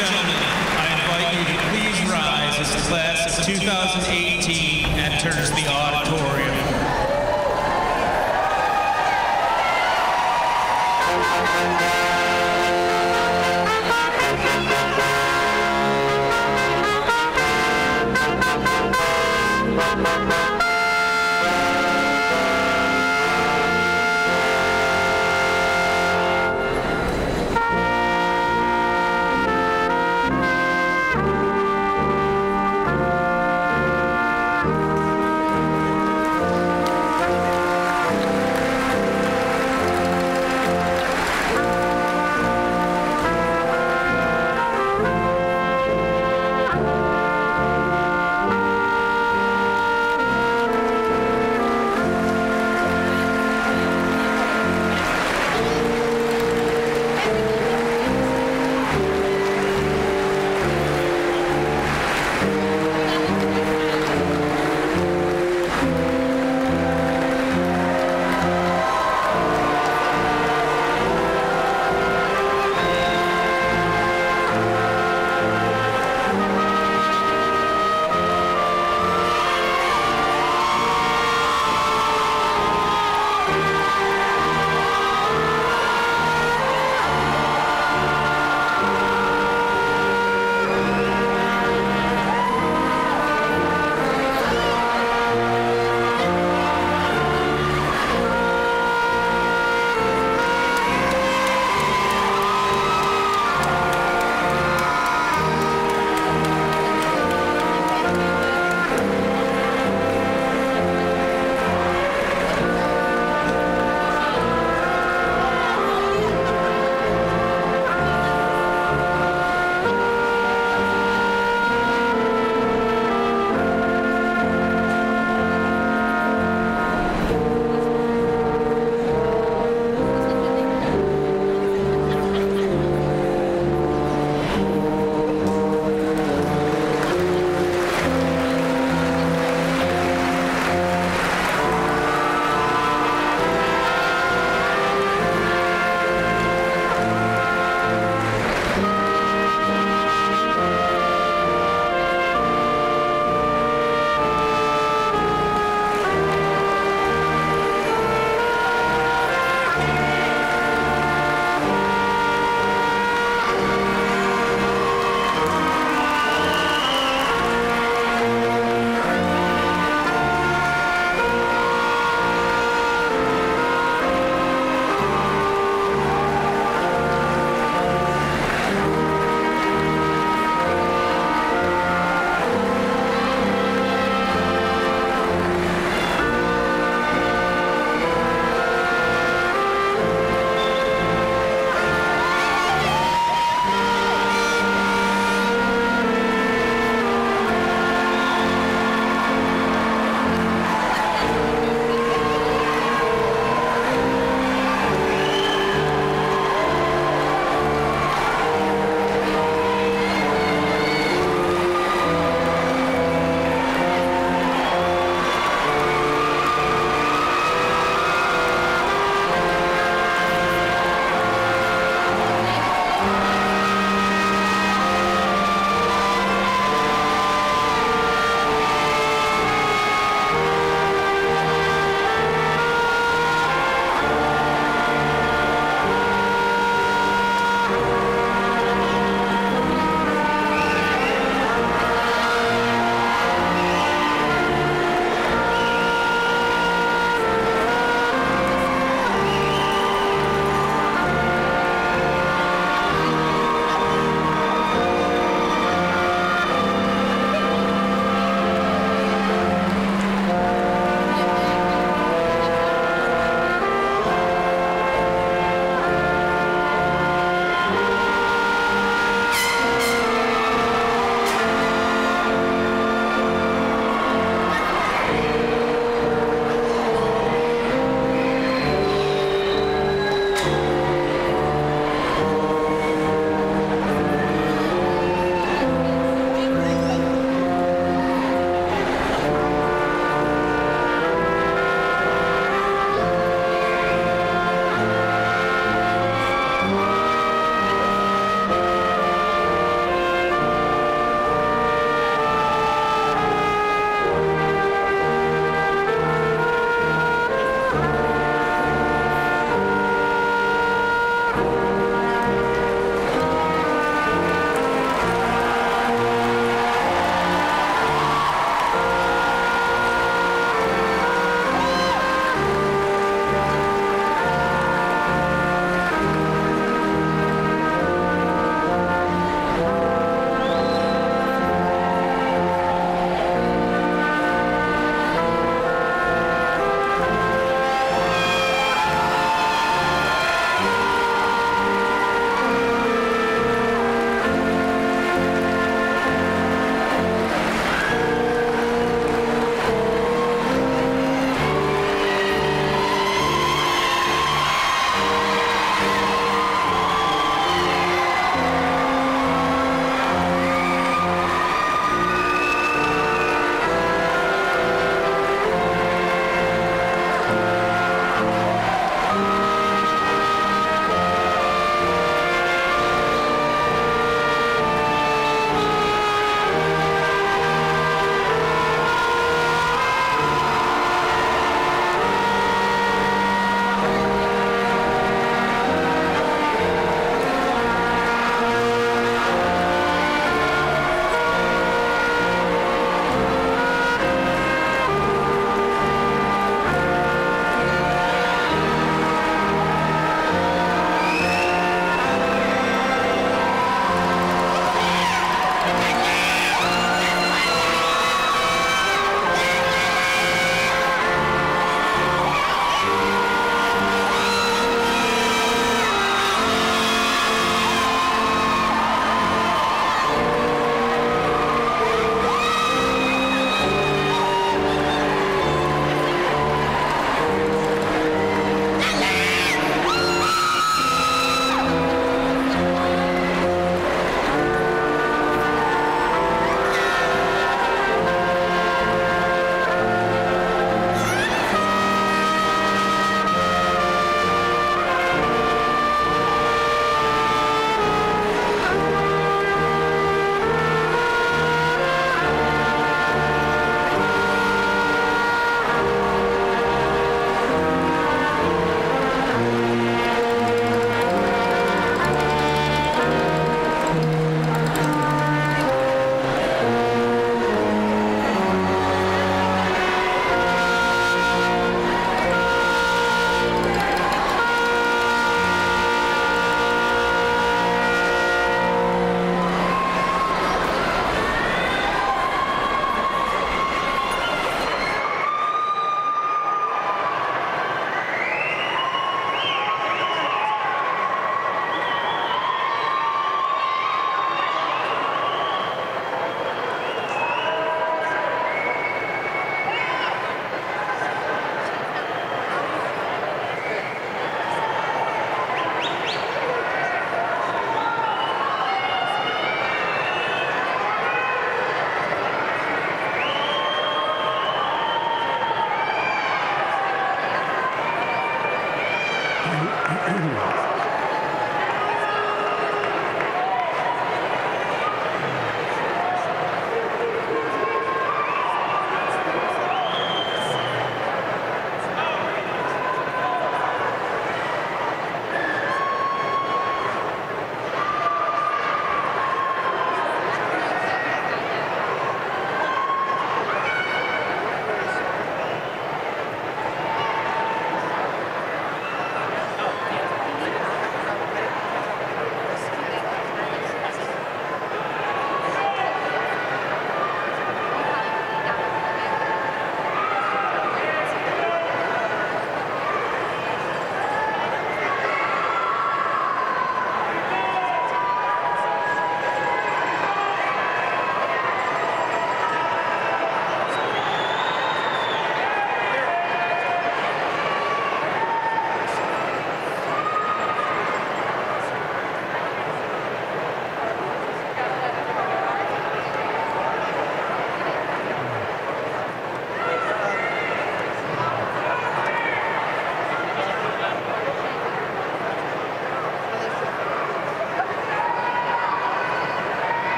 gentlemen, I invite you to please rise as the class of 2018 enters the auditorium.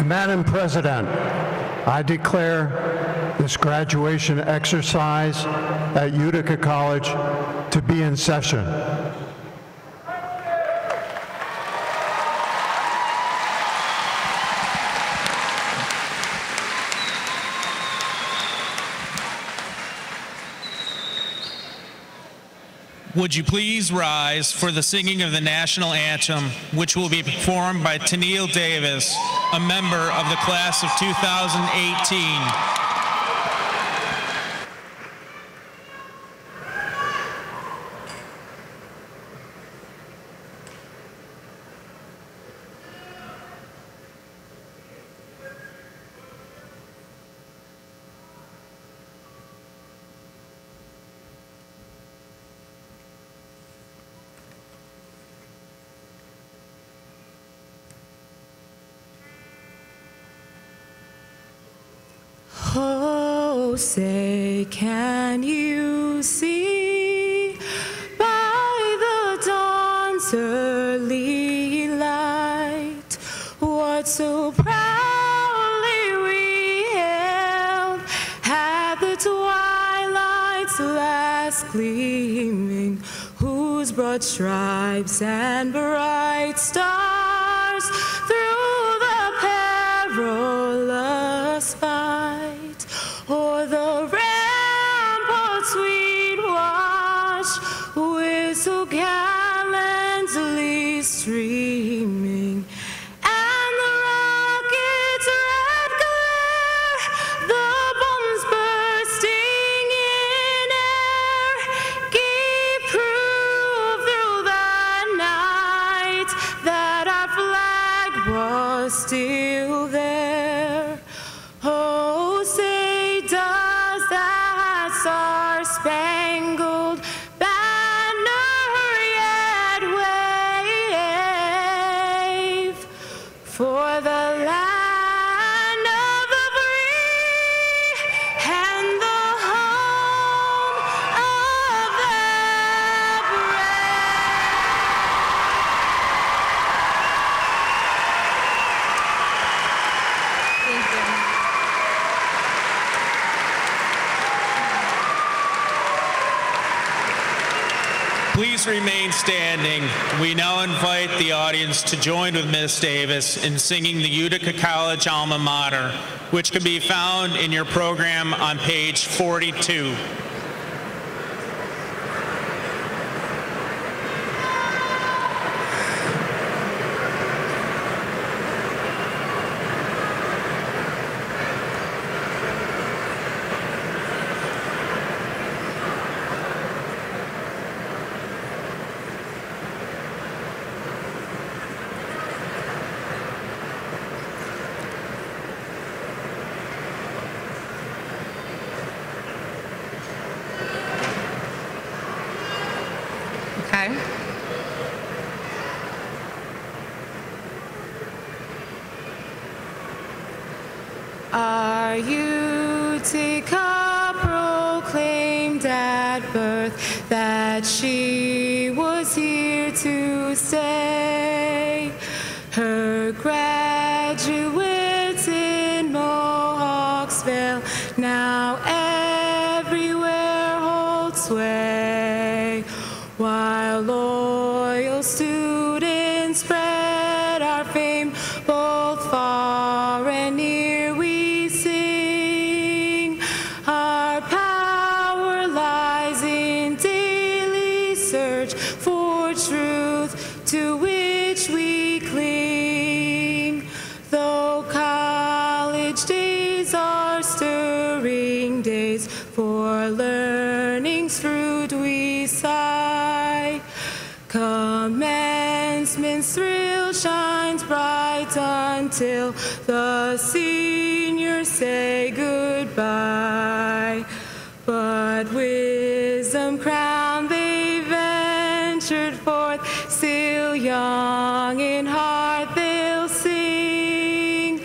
Madam President, I declare this graduation exercise at Utica College to be in session. Would you please rise for the singing of the national anthem, which will be performed by Tennille Davis, a member of the class of 2018. Oh, say, can you see by the dawn's early light what so proudly we hailed at the twilight's last gleaming, whose broad stripes and bright stars through the perilous fight o'er the ramparts we'd watch with so gallantly streaming, and the rocket's red glare, the bombs bursting in air, gave proof through the night that our flag was still there. Oh, say, does that star-spangled banner yet wave for the land of the free and the home of the brave? Please remain standing. We now invite the audience to join with Ms. Davis in singing the Utica College alma mater, which can be found in your program on page 42. Our Utica proclaimed at birth that she was here to stay. Her graduates in Mohawksville now everywhere hold sway, while loyal students spread our fame both far and near. To which we cling, though college days are stirring days, for learning's fruit we sigh. Commencement's thrill shines bright until the seniors say goodbye. But wisdom crowned they ventured forth, still young in heart they'll sing.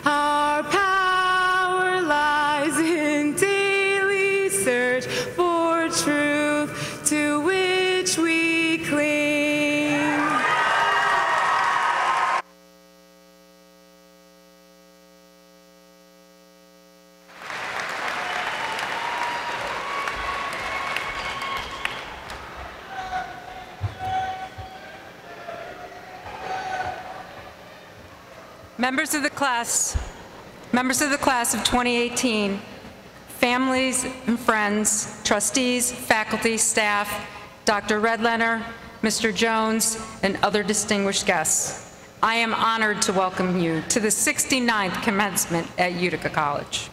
Our power lies in daily search for truth, to which we cling. Members of the class of 2018, families and friends, trustees, faculty, staff, Dr. Redlener, Mr. Jones, and other distinguished guests, I am honored to welcome you to the 69th commencement at Utica College.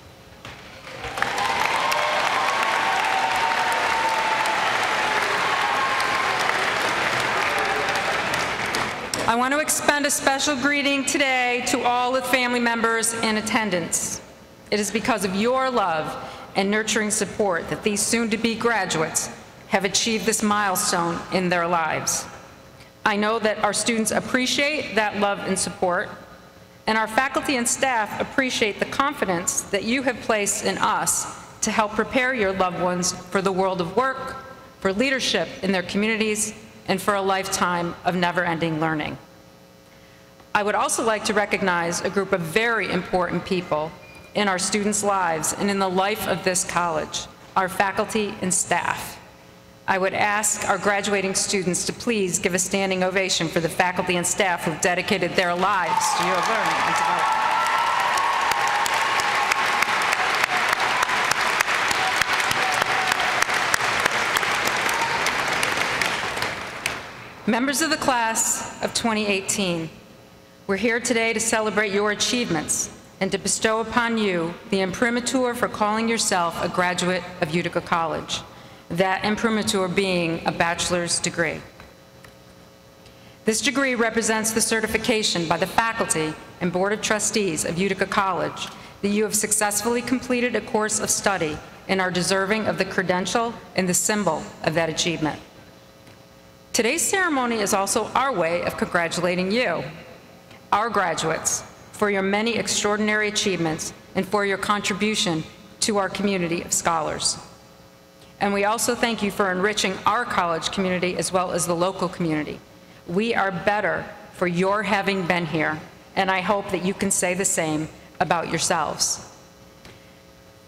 I want to extend a special greeting today to all the family members in attendance. It is because of your love and nurturing support that these soon-to-be graduates have achieved this milestone in their lives. I know that our students appreciate that love and support, and our faculty and staff appreciate the confidence that you have placed in us to help prepare your loved ones for the world of work, for leadership in their communities, and for a lifetime of never-ending learning. I would also like to recognize a group of very important people in our students' lives and in the life of this college, our faculty and staff. I would ask our graduating students to please give a standing ovation for the faculty and staff who've dedicated their lives to your learning and development. Members of the class of 2018, we're here today to celebrate your achievements and to bestow upon you the imprimatur for calling yourself a graduate of Utica College, that imprimatur being a bachelor's degree. This degree represents the certification by the faculty and Board of Trustees of Utica College that you have successfully completed a course of study and are deserving of the credential and the symbol of that achievement. Today's ceremony is also our way of congratulating you, our graduates, for your many extraordinary achievements and for your contribution to our community of scholars. And we also thank you for enriching our college community as well as the local community. We are better for your having been here, and I hope that you can say the same about yourselves.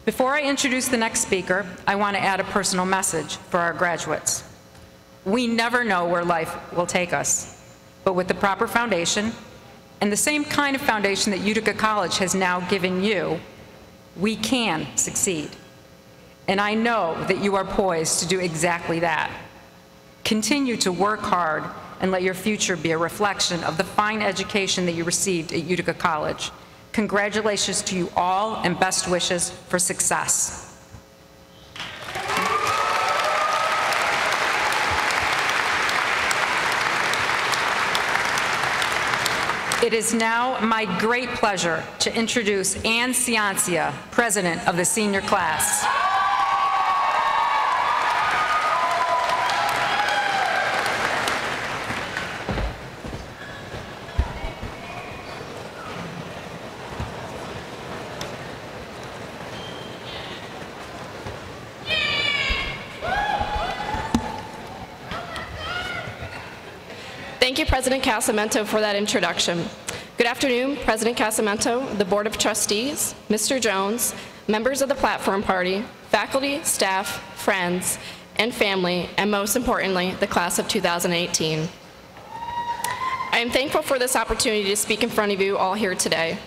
Before I introduce the next speaker, I want to add a personal message for our graduates. We never know where life will take us, but with the proper foundation, and the same kind of foundation that Utica College has now given you, we can succeed. And I know that you are poised to do exactly that. Continue to work hard and let your future be a reflection of the fine education that you received at Utica College. Congratulations to you all and best wishes for success. It is now my great pleasure to introduce Ann Ciancia, President of the senior class. Thank you, President Casamento, for that introduction. Good afternoon, President Casamento, the Board of Trustees, Mr. Jones, members of the Platform Party, faculty, staff, friends, and family, and most importantly, the class of 2018. I am thankful for this opportunity to speak in front of you all here today.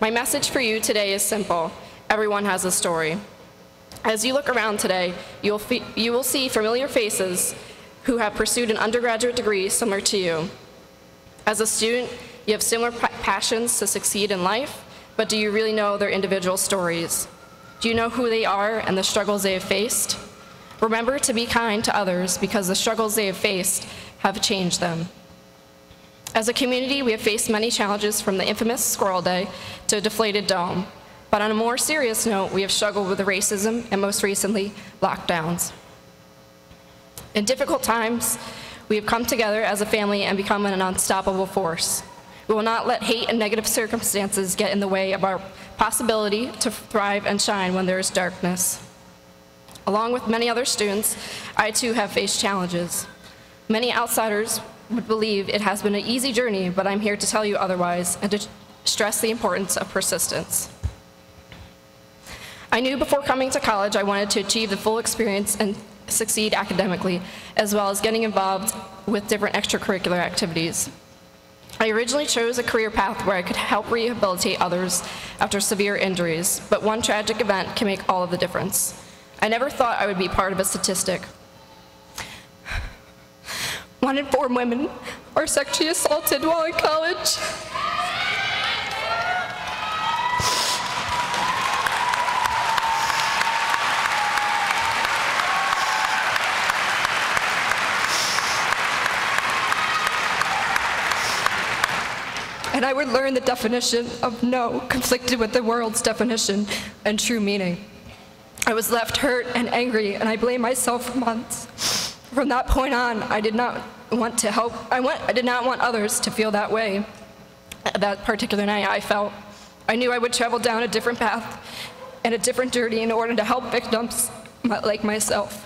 My message for you today is simple. Everyone has a story. As you look around today, you will see familiar faces who have pursued an undergraduate degree similar to you. As a student, you have similar passions to succeed in life, but do you really know their individual stories? Do you know who they are and the struggles they have faced? Remember to be kind to others because the struggles they have faced have changed them. As a community, we have faced many challenges from the infamous Squirrel Day to a deflated dome. But on a more serious note, we have struggled with racism and most recently, lockdowns. In difficult times, we have come together as a family and become an unstoppable force. We will not let hate and negative circumstances get in the way of our possibility to thrive and shine when there is darkness. Along with many other students, I too have faced challenges. Many outsiders would believe it has been an easy journey, but I'm here to tell you otherwise and to stress the importance of persistence. I knew before coming to college I wanted to achieve the full experience and succeed academically, as well as getting involved with different extracurricular activities. I originally chose a career path where I could help rehabilitate others after severe injuries, but one tragic event can make all of the difference. I never thought I would be part of a statistic. 1 in 4 women are sexually assaulted while in college. And I would learn the definition of no conflicted with the world's definition and true meaning. I was left hurt and angry, and I blamed myself for months. From that point on, I did not want to help. I did not want others to feel that way. That particular night, I felt. I knew I would travel down a different path and a different journey in order to help victims like myself.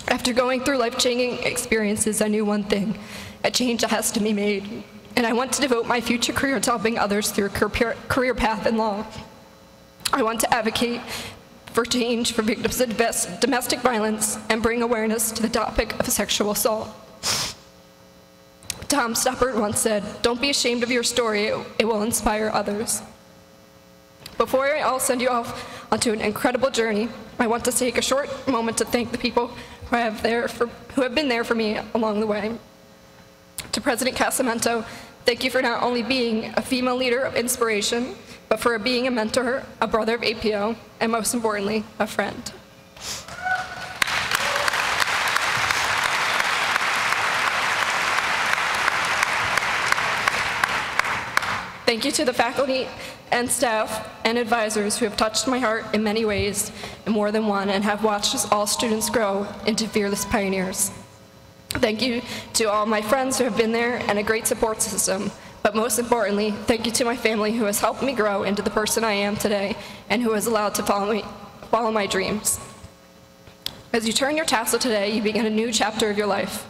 After going through life-changing experiences, I knew one thing. A change has to be made, and I want to devote my future career to helping others through a career path in law. I want to advocate for change for victims of domestic violence and bring awareness to the topic of sexual assault. Tom Stoppard once said, "Don't be ashamed of your story, it will inspire others." Before I'll send you off onto an incredible journey, I want to take a short moment to thank the people who have been there for me along the way. To President Casamento, thank you for not only being a female leader of inspiration, but for being a mentor, a brother of APO, and most importantly, a friend. Thank you to the faculty and staff and advisors who have touched my heart in many ways, in more than one, and have watched us all students grow into fearless pioneers. Thank you to all my friends who have been there and a great support system. But most importantly, thank you to my family who has helped me grow into the person I am today and who has allowed to follow my dreams. As you turn your tassel today, you begin a new chapter of your life.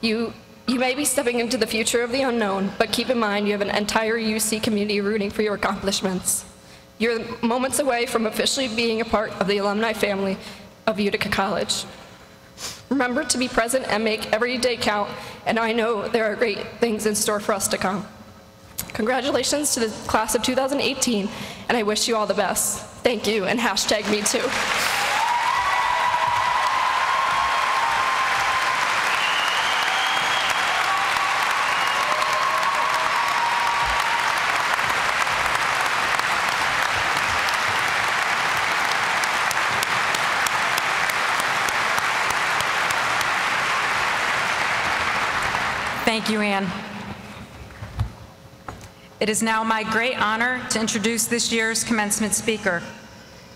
You may be stepping into the future of the unknown, but keep in mind you have an entire UC community rooting for your accomplishments. You're moments away from officially being a part of the alumni family of Utica College. Remember to be present and make every day count, and I know there are great things in store for us to come. Congratulations to the class of 2018, and I wish you all the best. Thank you, and hashtag me too. Thank you, Ann. It is now my great honor to introduce this year's commencement speaker,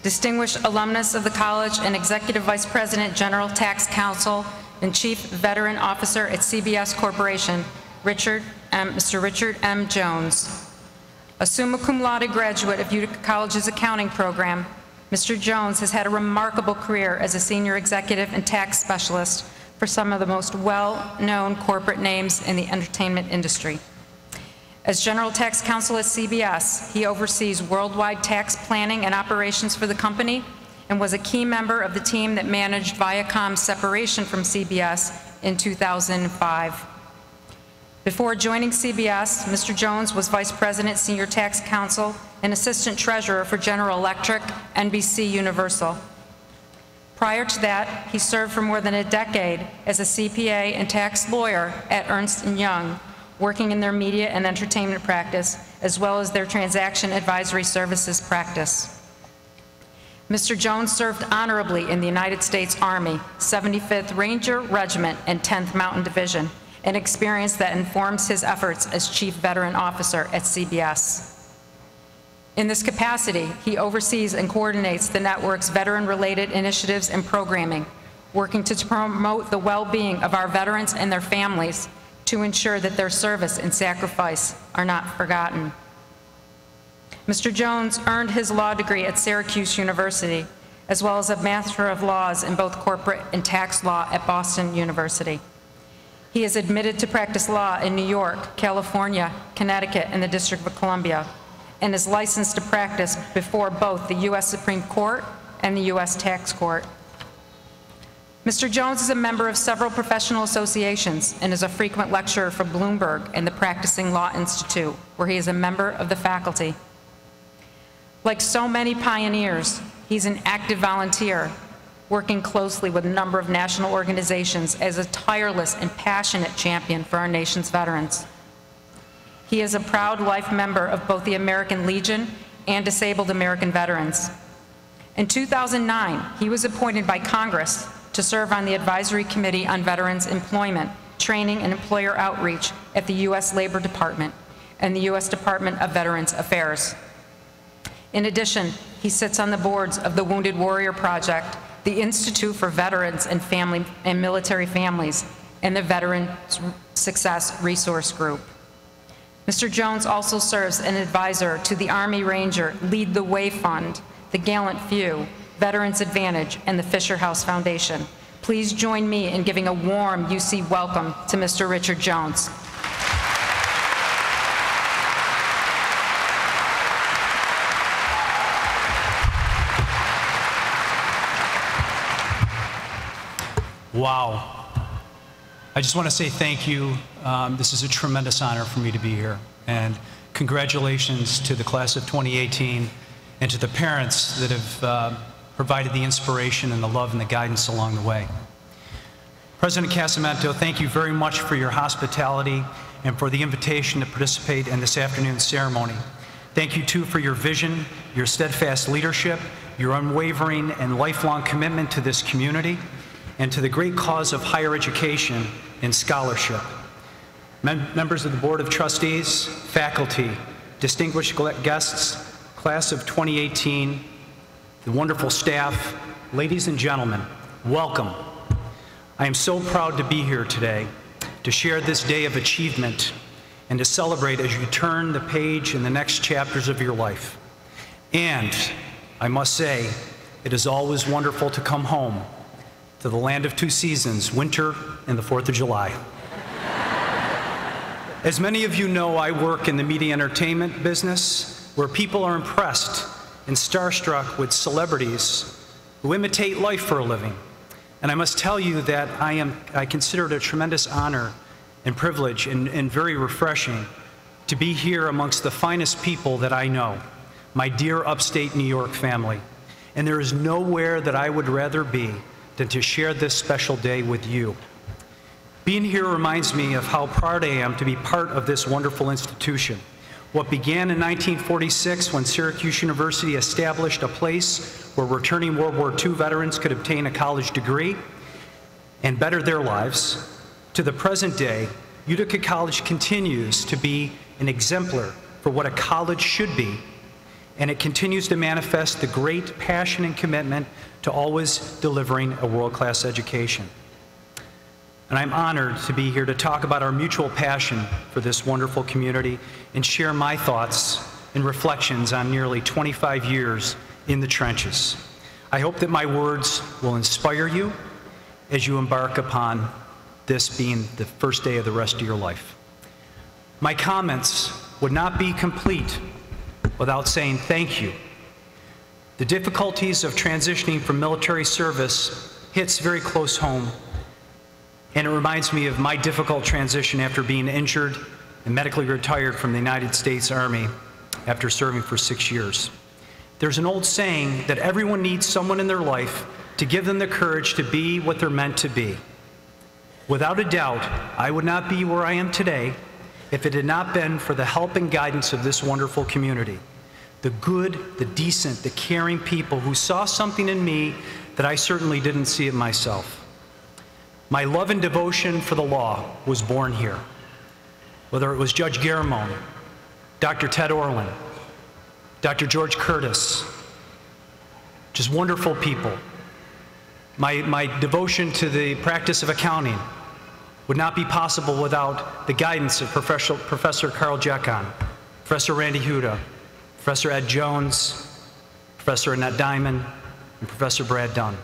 distinguished alumnus of the college and Executive Vice President, General Tax Counsel, and Chief Veteran Officer at CBS Corporation, Mr. Richard M. Jones. A summa cum laude graduate of Utica College's accounting program, Mr. Jones has had a remarkable career as a senior executive and tax specialist for some of the most well-known corporate names in the entertainment industry. As General Tax Counsel at CBS, he oversees worldwide tax planning and operations for the company and was a key member of the team that managed Viacom's separation from CBS in 2005. Before joining CBS, Mr. Jones was Vice President, Senior Tax Counsel, and Assistant Treasurer for General Electric, NBC Universal. Prior to that, he served for more than a decade as a CPA and tax lawyer at Ernst & Young, working in their media and entertainment practice, as well as their transaction advisory services practice. Mr. Jones served honorably in the United States Army, 75th Ranger Regiment and 10th Mountain Division, an experience that informs his efforts as Chief Veteran Officer at CBS. In this capacity, he oversees and coordinates the network's veteran-related initiatives and programming, working to promote the well-being of our veterans and their families to ensure that their service and sacrifice are not forgotten. Mr. Jones earned his law degree at Syracuse University, as well as a Master of Laws in both corporate and tax law at Boston University. He is admitted to practice law in New York, California, Connecticut, and the District of Columbia, and is licensed to practice before both the U.S. Supreme Court and the U.S. Tax Court. Mr. Jones is a member of several professional associations and is a frequent lecturer for Bloomberg and the Practicing Law Institute, where he is a member of the faculty. Like so many pioneers, he's an active volunteer, working closely with a number of national organizations as a tireless and passionate champion for our nation's veterans. He is a proud life member of both the American Legion and Disabled American Veterans. In 2009, he was appointed by Congress to serve on the Advisory Committee on Veterans Employment, Training, and Employer Outreach at the U.S. Labor Department and the U.S. Department of Veterans Affairs. In addition, he sits on the boards of the Wounded Warrior Project, the Institute for Veterans and Military Families, and the Veterans Success Resource Group. Mr. Jones also serves as an advisor to the Army Ranger Lead the Way Fund, the Gallant Few, Veterans Advantage, and the Fisher House Foundation. Please join me in giving a warm UC welcome to Mr. Richard Jones. Wow. I just want to say thank you. This is a tremendous honor for me to be here. And congratulations to the class of 2018 and to the parents that have provided the inspiration and the love and the guidance along the way. President Casamento, thank you very much for your hospitality and for the invitation to participate in this afternoon's ceremony. Thank you, too, for your vision, your steadfast leadership, your unwavering and lifelong commitment to this community, and to the great cause of higher education and scholarship. Members of the Board of Trustees, faculty, distinguished guests, class of 2018, the wonderful staff, ladies and gentlemen, welcome. I am so proud to be here today to share this day of achievement and to celebrate as you turn the page in the next chapters of your life. And I must say, it is always wonderful to come home to the land of two seasons, winter and the 4th of July. As many of you know, I work in the media entertainment business where people are impressed and starstruck with celebrities who imitate life for a living. And I must tell you that I consider it a tremendous honor and privilege and very refreshing to be here amongst the finest people that I know, my dear upstate New York family. And there is nowhere that I would rather be than to share this special day with you. Being here reminds me of how proud I am to be part of this wonderful institution. What began in 1946 when Syracuse University established a place where returning World War II veterans could obtain a college degree and better their lives, to the present day, Utica College continues to be an exemplar for what a college should be, and it continues to manifest the great passion and commitment to always delivering a world-class education. And I'm honored to be here to talk about our mutual passion for this wonderful community and share my thoughts and reflections on nearly 25 years in the trenches. I hope that my words will inspire you as you embark upon this being the first day of the rest of your life. My comments would not be complete without saying thank you. The difficulties of transitioning from military service hits very close home, and it reminds me of my difficult transition after being injured and medically retired from the United States Army after serving for 6 years. There's an old saying that everyone needs someone in their life to give them the courage to be what they're meant to be. Without a doubt, I would not be where I am today if it had not been for the help and guidance of this wonderful community. The good, the decent, the caring people who saw something in me that I certainly didn't see it myself. My love and devotion for the law was born here. Whether it was Judge Garamone, Dr. Ted Orland, Dr. George Curtis, just wonderful people. My devotion to the practice of accounting would not be possible without the guidance of Professor Carl Jekon, Professor Randy Huda, Professor Ed Jones, Professor Annette Diamond, and Professor Brad Dunn.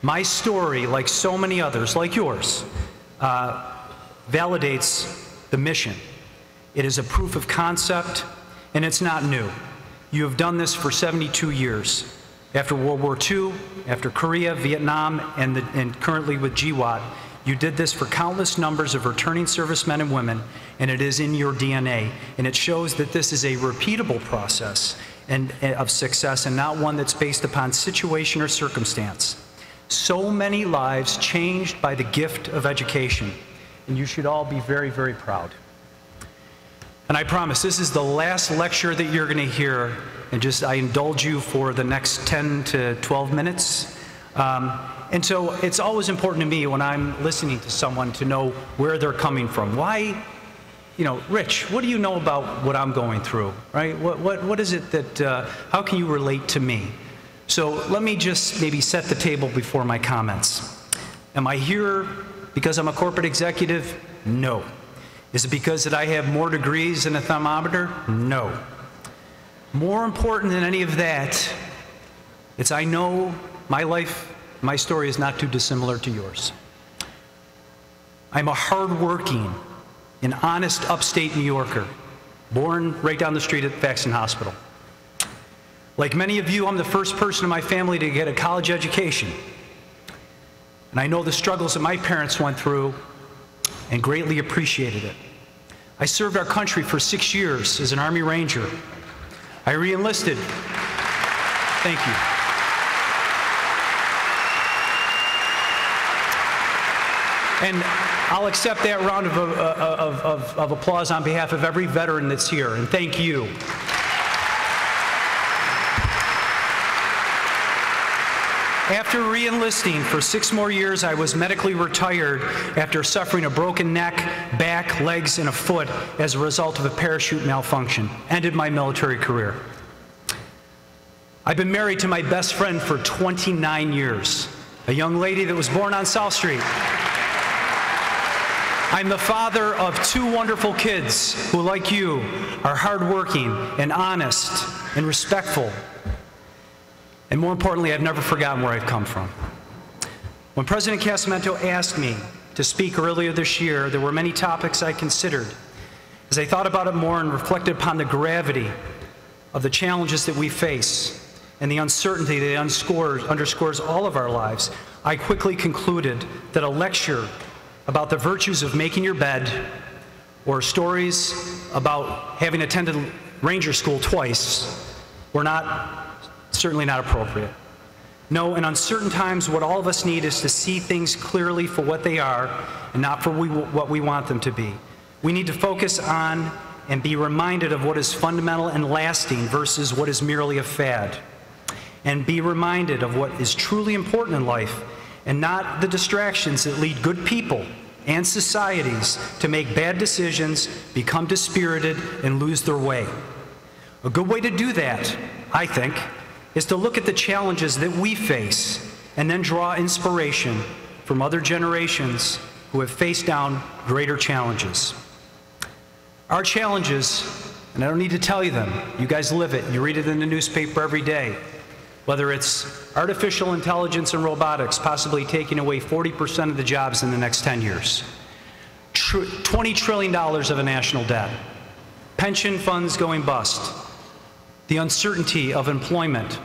My story, like so many others, like yours, validates the mission. It is a proof of concept, and it's not new. You have done this for 72 years. After World War II, after Korea, Vietnam, and currently with GWAT, you did this for countless numbers of returning servicemen and women, and it is in your DNA. And it shows that this is a repeatable process of success and not one that's based upon situation or circumstance. So many lives changed by the gift of education, and you should all be very, very proud. And I promise, this is the last lecture that you're going to hear, and I indulge you for the next 10 to 12 minutes. And so it's always important to me when I'm listening to someone to know where they're coming from. Why, Rich, what do you know about what I'm going through, right? What is it that, how can you relate to me? So let me just maybe set the table before my comments. Am I here because I'm a corporate executive? No. Is it because that I have more degrees than a thermometer? No. More important than any of that, it's I know my life, my story is not too dissimilar to yours. I'm a hardworking and honest upstate New Yorker, born right down the street at Faxon Hospital. Like many of you, I'm the first person in my family to get a college education. And I know the struggles that my parents went through and greatly appreciated it. I served our country for 6 years as an Army Ranger. I re-enlisted. Thank you. And I'll accept that round of applause on behalf of every veteran that's here, and thank you. After re-enlisting for 6 more years, I was medically retired after suffering a broken neck, back, legs, and a foot as a result of a parachute malfunction. Ended my military career. I've been married to my best friend for 29 years, a young lady that was born on South Street. I'm the father of 2 wonderful kids who, like you, are hardworking and honest and respectful. And more importantly, I've never forgotten where I've come from. When President Casamento asked me to speak earlier this year, there were many topics I considered. As I thought about it more and reflected upon the gravity of the challenges that we face, and the uncertainty that underscores all of our lives, I quickly concluded that a lecture about the virtues of making your bed or stories about having attended Ranger School twice were certainly not appropriate. No, in uncertain times, what all of us need is to see things clearly for what they are and not for what we want them to be. We need to focus on and be reminded of what is fundamental and lasting versus what is merely a fad. And be reminded of what is truly important in life and not the distractions that lead good people and societies to make bad decisions, become dispirited, and lose their way. A good way to do that, I think, is to look at the challenges that we face and then draw inspiration from other generations who have faced down greater challenges. Our challenges, and I don't need to tell you them, you guys live it, you read it in the newspaper every day, whether it's artificial intelligence and robotics possibly taking away 40% of the jobs in the next 10 years, $20 trillion of a national debt, pension funds going bust, the uncertainty of employment,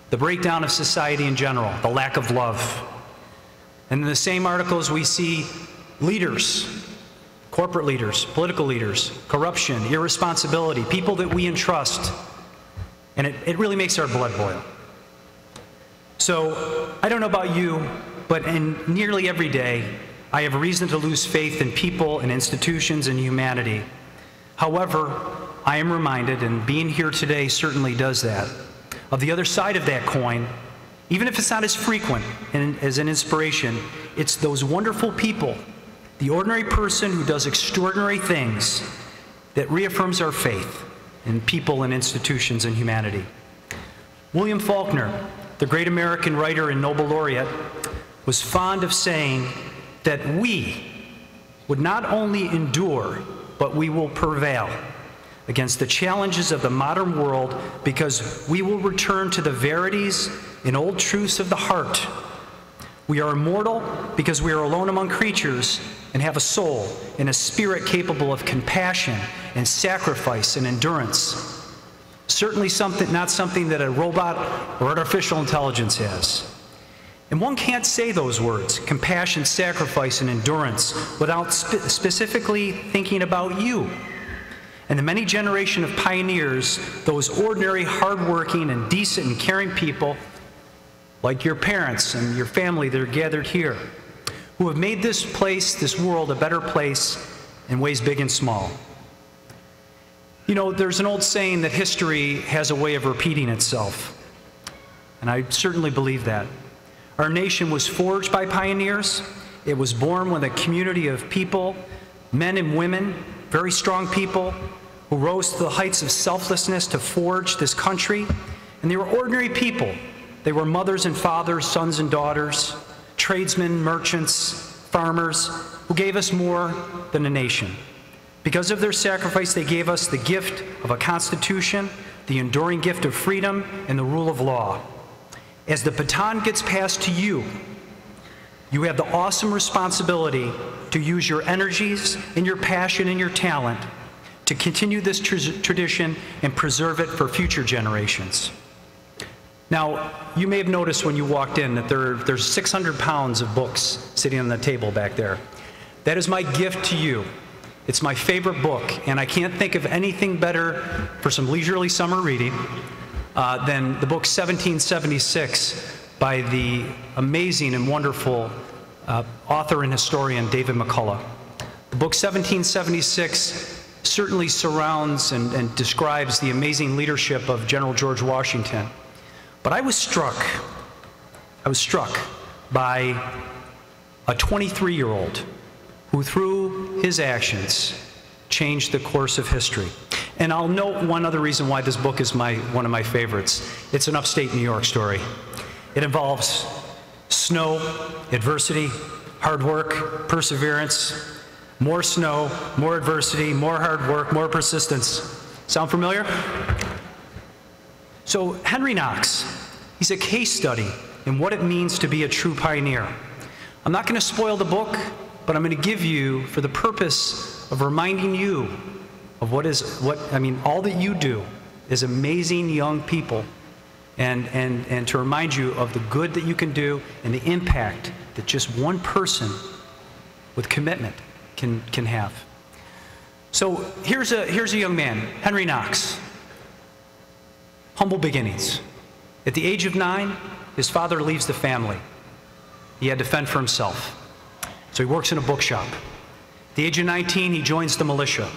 the breakdown of society in general, the lack of love. And in the same articles we see leaders, corporate leaders, political leaders, corruption, irresponsibility, people that we entrust, and it really makes our blood boil. So I don't know about you, but in nearly every day, I have reason to lose faith in people and institutions and humanity. However, I am reminded, and being here today certainly does that, of the other side of that coin, even if it's not as frequent as an inspiration, it's those wonderful people, the ordinary person who does extraordinary things, that reaffirms our faith in people and institutions and humanity. William Faulkner, the great American writer and Nobel laureate, was fond of saying that we would not only endure, but we will prevail against the challenges of the modern world because we will return to the verities and old truths of the heart. We are immortal because we are alone among creatures and have a soul and a spirit capable of compassion and sacrifice and endurance. Certainly not something that a robot or artificial intelligence has. And one can't say those words, compassion, sacrifice, and endurance, without specifically thinking about you and the many generations of pioneers, those ordinary, hardworking, and decent and caring people, like your parents and your family that are gathered here, who have made this place, this world, a better place in ways big and small. You know, there's an old saying that history has a way of repeating itself, and I certainly believe that. Our nation was forged by pioneers. It was born with a community of people, men and women, very strong people, who rose to the heights of selflessness to forge this country. And they were ordinary people. They were mothers and fathers, sons and daughters, tradesmen, merchants, farmers, who gave us more than a nation. Because of their sacrifice, they gave us the gift of a constitution, the enduring gift of freedom, and the rule of law. As the baton gets passed to you, you have the awesome responsibility to use your energies and your passion and your talent to continue this tradition and preserve it for future generations. Now, you may have noticed when you walked in that there's 600 pounds of books sitting on the table back there. That is my gift to you. It's my favorite book, and I can't think of anything better for some leisurely summer reading than the book 1776 by the amazing and wonderful author and historian David McCullough. The book 1776 certainly surrounds and describes the amazing leadership of General George Washington. But I was struck by a 23-year-old who, through his actions, changed the course of history. And I'll note one other reason why this book is one of my favorites. It's an upstate New York story. It involves snow, adversity, hard work, perseverance, more snow, more adversity, more hard work, more persistence. Sound familiar? So Henry Knox, he's a case study in what it means to be a true pioneer. I'm not going to spoil the book, but I'm going to give you, for the purpose of reminding you of all that you do as amazing young people and to remind you of the good that you can do and the impact that just one person with commitment can have. So here's a young man, Henry Knox. Humble beginnings. At the age of 9, his father leaves the family. He had to fend for himself. So he works in a bookshop. At the age of 19, he joins the militia.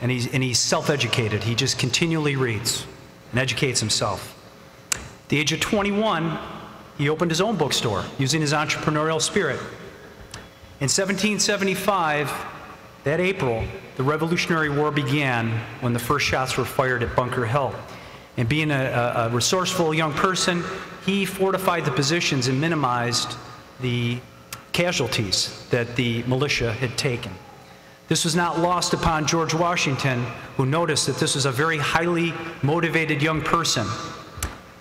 And he's self-educated. He just continually reads and educates himself. At the age of 21, he opened his own bookstore using his entrepreneurial spirit. In 1775, that April, the Revolutionary War began when the first shots were fired at Bunker Hill. And being a resourceful young person, he fortified the positions and minimized the casualties that the militia had taken. This was not lost upon George Washington, who noticed that this was a very highly motivated young person.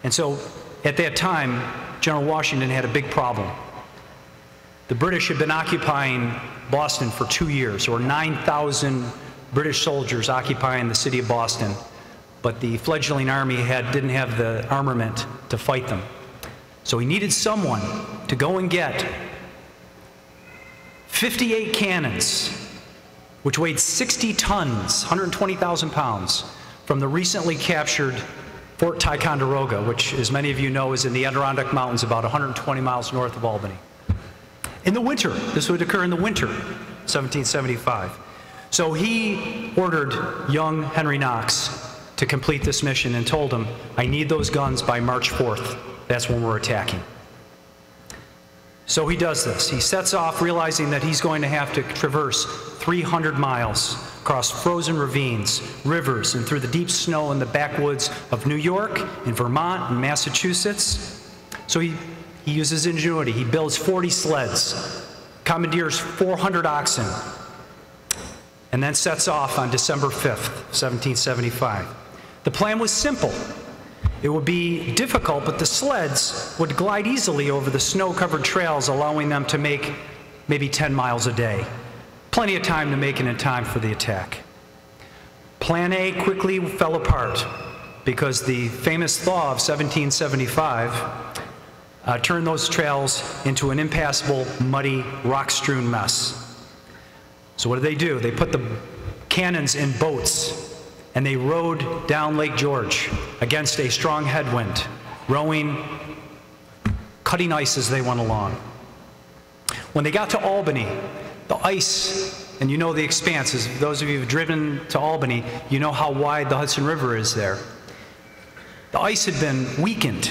And so at that time, General Washington had a big problem. The British had been occupying Boston for 2 years, or 9,000 British soldiers occupying the city of Boston. But the fledgling army didn't have the armament to fight them. So he needed someone to go and get 58 cannons, which weighed 60 tons, 120,000 pounds, from the recently captured Fort Ticonderoga, which, as many of you know, is in the Adirondack Mountains about 120 miles north of Albany. In the winter, this would occur in the winter, 1775. So he ordered young Henry Knox to complete this mission and told him, I need those guns by March 4th. That's when we're attacking. So he does this. He sets off realizing that he's going to have to traverse 300 miles across frozen ravines, rivers, and through the deep snow in the backwoods of New York, and Vermont, and Massachusetts. So he uses ingenuity. He builds 40 sleds, commandeers 400 oxen, and then sets off on December 5th, 1775. The plan was simple. It would be difficult, but the sleds would glide easily over the snow-covered trails, allowing them to make maybe 10 miles a day. Plenty of time to make it in time for the attack. Plan A quickly fell apart because the famous thaw of 1775 turned those trails into an impassable, muddy, rock-strewn mess. So what do? They put the cannons in boats, and they rowed down Lake George against a strong headwind, rowing, cutting ice as they went along. When they got to Albany, the ice, and you know the expanses, those of you who've driven to Albany, you know how wide the Hudson River is there. The ice had been weakened,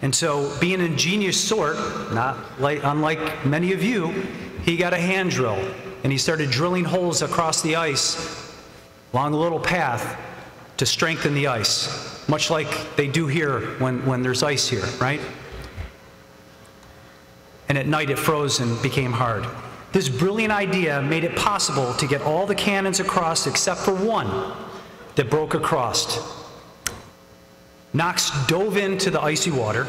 and so being an ingenious sort, unlike many of you, he got a hand drill, and he started drilling holes across the ice along a little path to strengthen the ice, much like they do here when there's ice here, right? And at night it froze and became hard. This brilliant idea made it possible to get all the cannons across except for one that broke across. Knox dove into the icy water,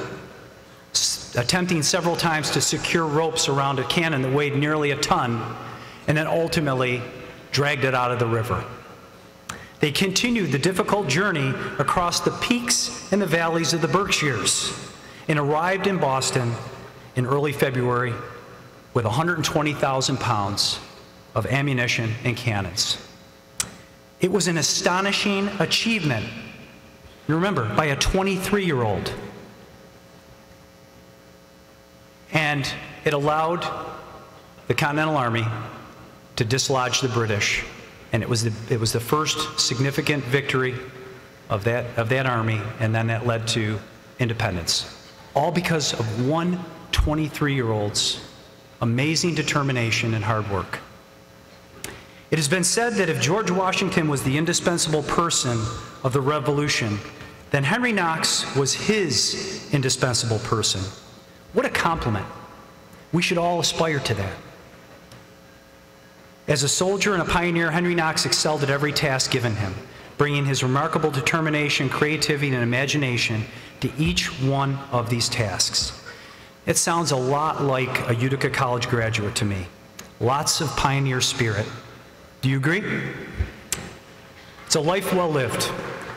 attempting several times to secure ropes around a cannon that weighed nearly a ton, and then ultimately dragged it out of the river. They continued the difficult journey across the peaks and the valleys of the Berkshires and arrived in Boston in early February with 120,000 pounds of ammunition and cannons. It was an astonishing achievement, remember, by a 23-year-old. And it allowed the Continental Army to dislodge the British. And it was the first significant victory of that army, and then that led to independence. All because of one 23-year-old's amazing determination and hard work. It has been said that if George Washington was the indispensable person of the Revolution, then Henry Knox was his indispensable person. What a compliment. We should all aspire to that. As a soldier and a pioneer, Henry Knox excelled at every task given him, bringing his remarkable determination, creativity, and imagination to each one of these tasks. It sounds a lot like a Utica College graduate to me. Lots of pioneer spirit. Do you agree? It's a life well lived.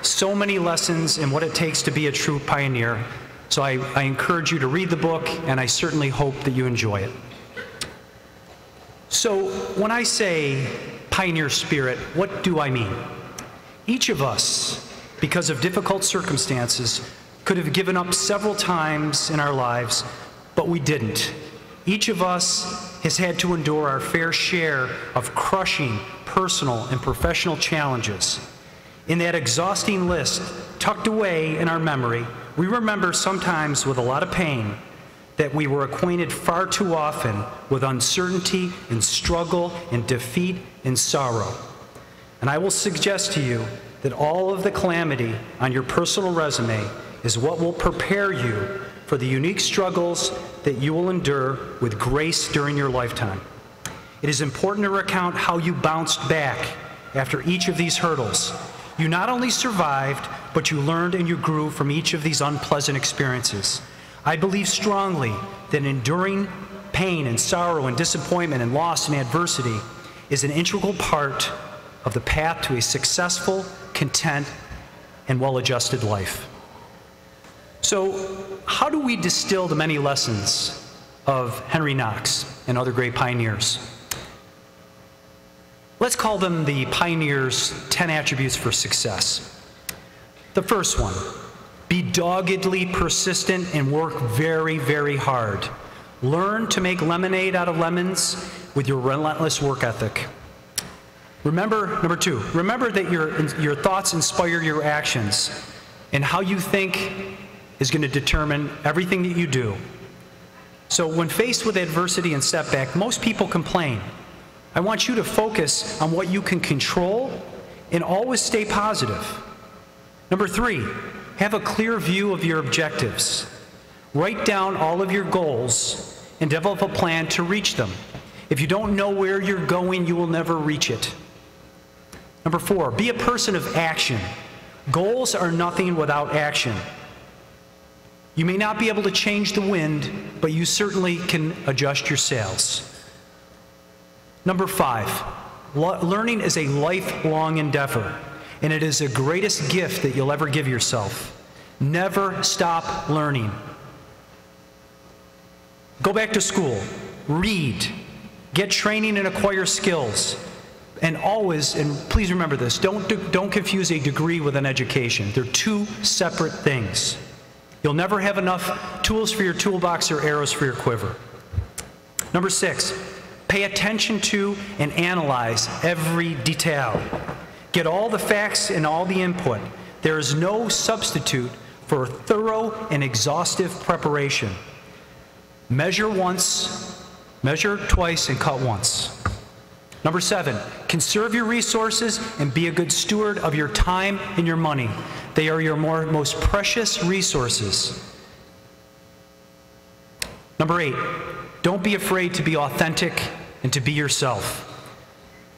So many lessons in what it takes to be a true pioneer. So I encourage you to read the book, and I certainly hope that you enjoy it. So when I say pioneer spirit, what do I mean? Each of us, because of difficult circumstances, could have given up several times in our lives, but we didn't. Each of us has had to endure our fair share of crushing personal and professional challenges. In that exhausting list, tucked away in our memory, we remember sometimes with a lot of pain that we were acquainted far too often with uncertainty and struggle and defeat and sorrow. And I will suggest to you that all of the calamity on your personal resume is what will prepare you for the unique struggles that you will endure with grace during your lifetime. It is important to recount how you bounced back after each of these hurdles. You not only survived, but you learned and you grew from each of these unpleasant experiences. I believe strongly that enduring pain and sorrow and disappointment and loss and adversity is an integral part of the path to a successful, content, and well-adjusted life. So, how do we distill the many lessons of Henry Knox and other great pioneers? Let's call them the pioneers' 10 attributes for success. The first one, be doggedly persistent and work very, very hard. Learn to make lemonade out of lemons with your relentless work ethic. Remember, number two, remember that your thoughts inspire your actions, and how you think is going to determine everything that you do. So when faced with adversity and setback, most people complain. I want you to focus on what you can control and always stay positive. Number three, have a clear view of your objectives. Write down all of your goals and develop a plan to reach them. If you don't know where you're going, you will never reach it. Number four, be a person of action. Goals are nothing without action. You may not be able to change the wind, but you certainly can adjust your sails. Number five, learning is a lifelong endeavor, and it is the greatest gift that you'll ever give yourself. Never stop learning. Go back to school, read, get training and acquire skills. And always, and please remember this, don't confuse a degree with an education. They're two separate things. You'll never have enough tools for your toolbox or arrows for your quiver. Number six, pay attention to and analyze every detail. Get all the facts and all the input. There is no substitute for thorough and exhaustive preparation. Measure once, measure twice, and cut once. Number seven, conserve your resources and be a good steward of your time and your money. They are your most precious resources. Number eight, don't be afraid to be authentic and to be yourself.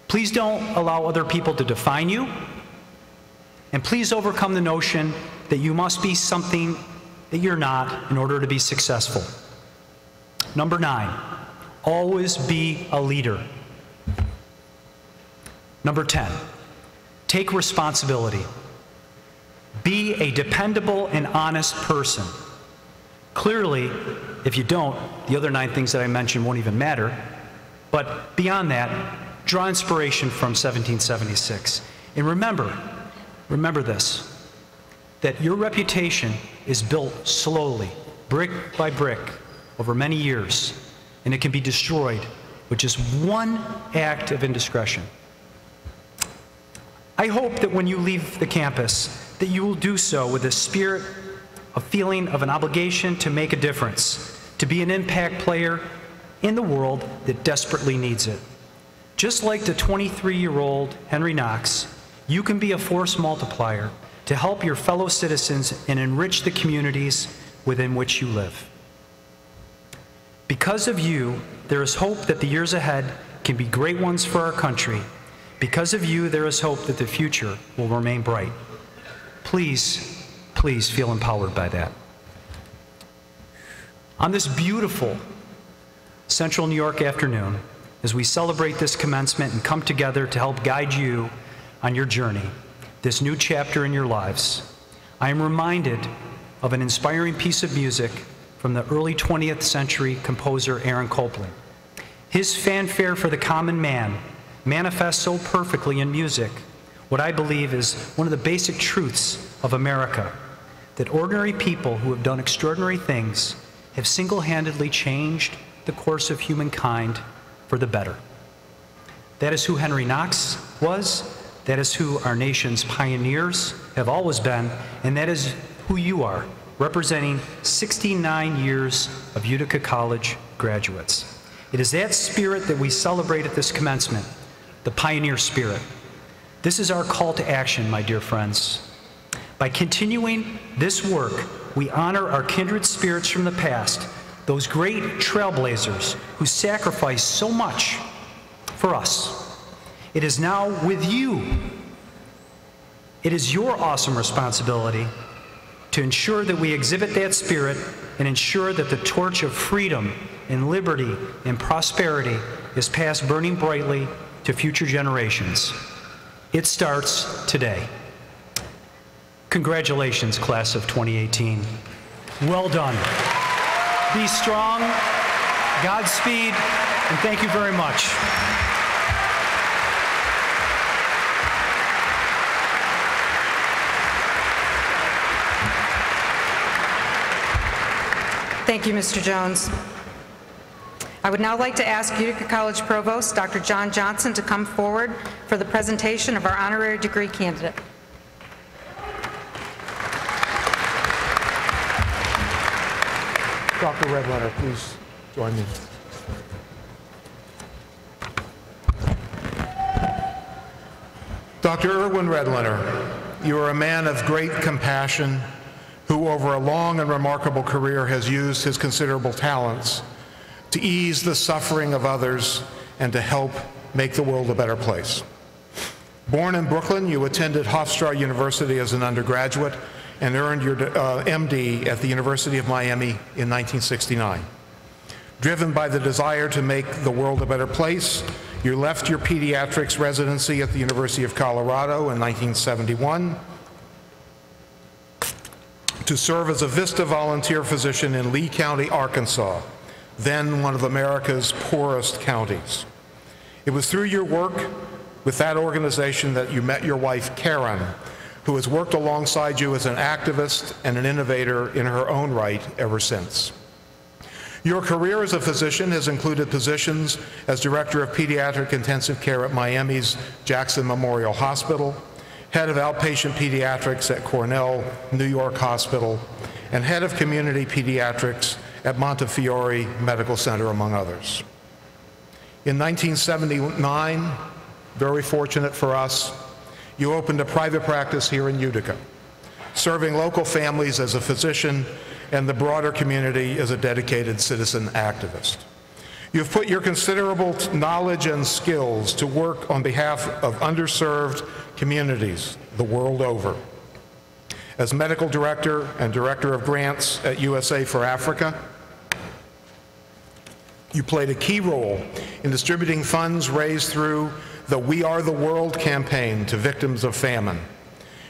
Please don't allow other people to define you. And please overcome the notion that you must be something that you're not in order to be successful. Number nine, always be a leader. Number 10, take responsibility. Be a dependable and honest person. Clearly, if you don't, the other 9 things that I mentioned won't even matter. But beyond that, draw inspiration from 1776. And remember this, that your reputation is built slowly, brick by brick, over many years, and it can be destroyed with just one act of indiscretion. I hope that when you leave the campus, that you will do so with a spirit, a feeling of an obligation to make a difference, to be an impact player in the world that desperately needs it. Just like the 23-year-old Henry Knox, you can be a force multiplier to help your fellow citizens and enrich the communities within which you live. Because of you, there is hope that the years ahead can be great ones for our country. Because of you, there is hope that the future will remain bright. Please, please feel empowered by that. On this beautiful Central New York afternoon, as we celebrate this commencement and come together to help guide you on your journey, this new chapter in your lives, I am reminded of an inspiring piece of music from the early 20th century composer Aaron Copland. His fanfare for the common man manifests so perfectly in music what I believe is one of the basic truths of America, that ordinary people who have done extraordinary things have single-handedly changed the course of humankind for the better. That is who Henry Knox was, that is who our nation's pioneers have always been, and that is who you are, representing 69 years of Utica College graduates. It is that spirit that we celebrate at this commencement, the pioneer spirit. This is our call to action, my dear friends. By continuing this work, we honor our kindred spirits from the past, those great trailblazers who sacrificed so much for us. It is now with you. It is your awesome responsibility to ensure that we exhibit that spirit and ensure that the torch of freedom and liberty and prosperity is passed burning brightly to future generations. It starts today. Congratulations, class of 2018. Well done. Be strong, Godspeed, and thank you very much. Thank you, Mr. Jones. I would now like to ask Utica College Provost, Dr. John Johnson, to come forward for the presentation of our honorary degree candidate. Dr. Redletter, please join me. Dr. Irwin Redletter, you are a man of great compassion who over a long and remarkable career has used his considerable talents to ease the suffering of others and to help make the world a better place. Born in Brooklyn, you attended Hofstra University as an undergraduate and earned your MD at the University of Miami in 1969. Driven by the desire to make the world a better place, you left your pediatrics residency at the University of Colorado in 1971 to serve as a VISTA volunteer physician in Lee County, Arkansas, then one of America's poorest counties. It was through your work with that organization that you met your wife, Karen, who has worked alongside you as an activist and an innovator in her own right ever since. Your career as a physician has included positions as Director of Pediatric Intensive Care at Miami's Jackson Memorial Hospital, Head of Outpatient Pediatrics at Cornell New York Hospital, and Head of Community Pediatrics at Montefiore Medical Center, among others. In 1979, very fortunate for us, you opened a private practice here in Utica, serving local families as a physician and the broader community as a dedicated citizen activist. You've put your considerable knowledge and skills to work on behalf of underserved communities the world over. As medical director and director of grants at USA for Africa, you played a key role in distributing funds raised through the We Are the World campaign to victims of famine.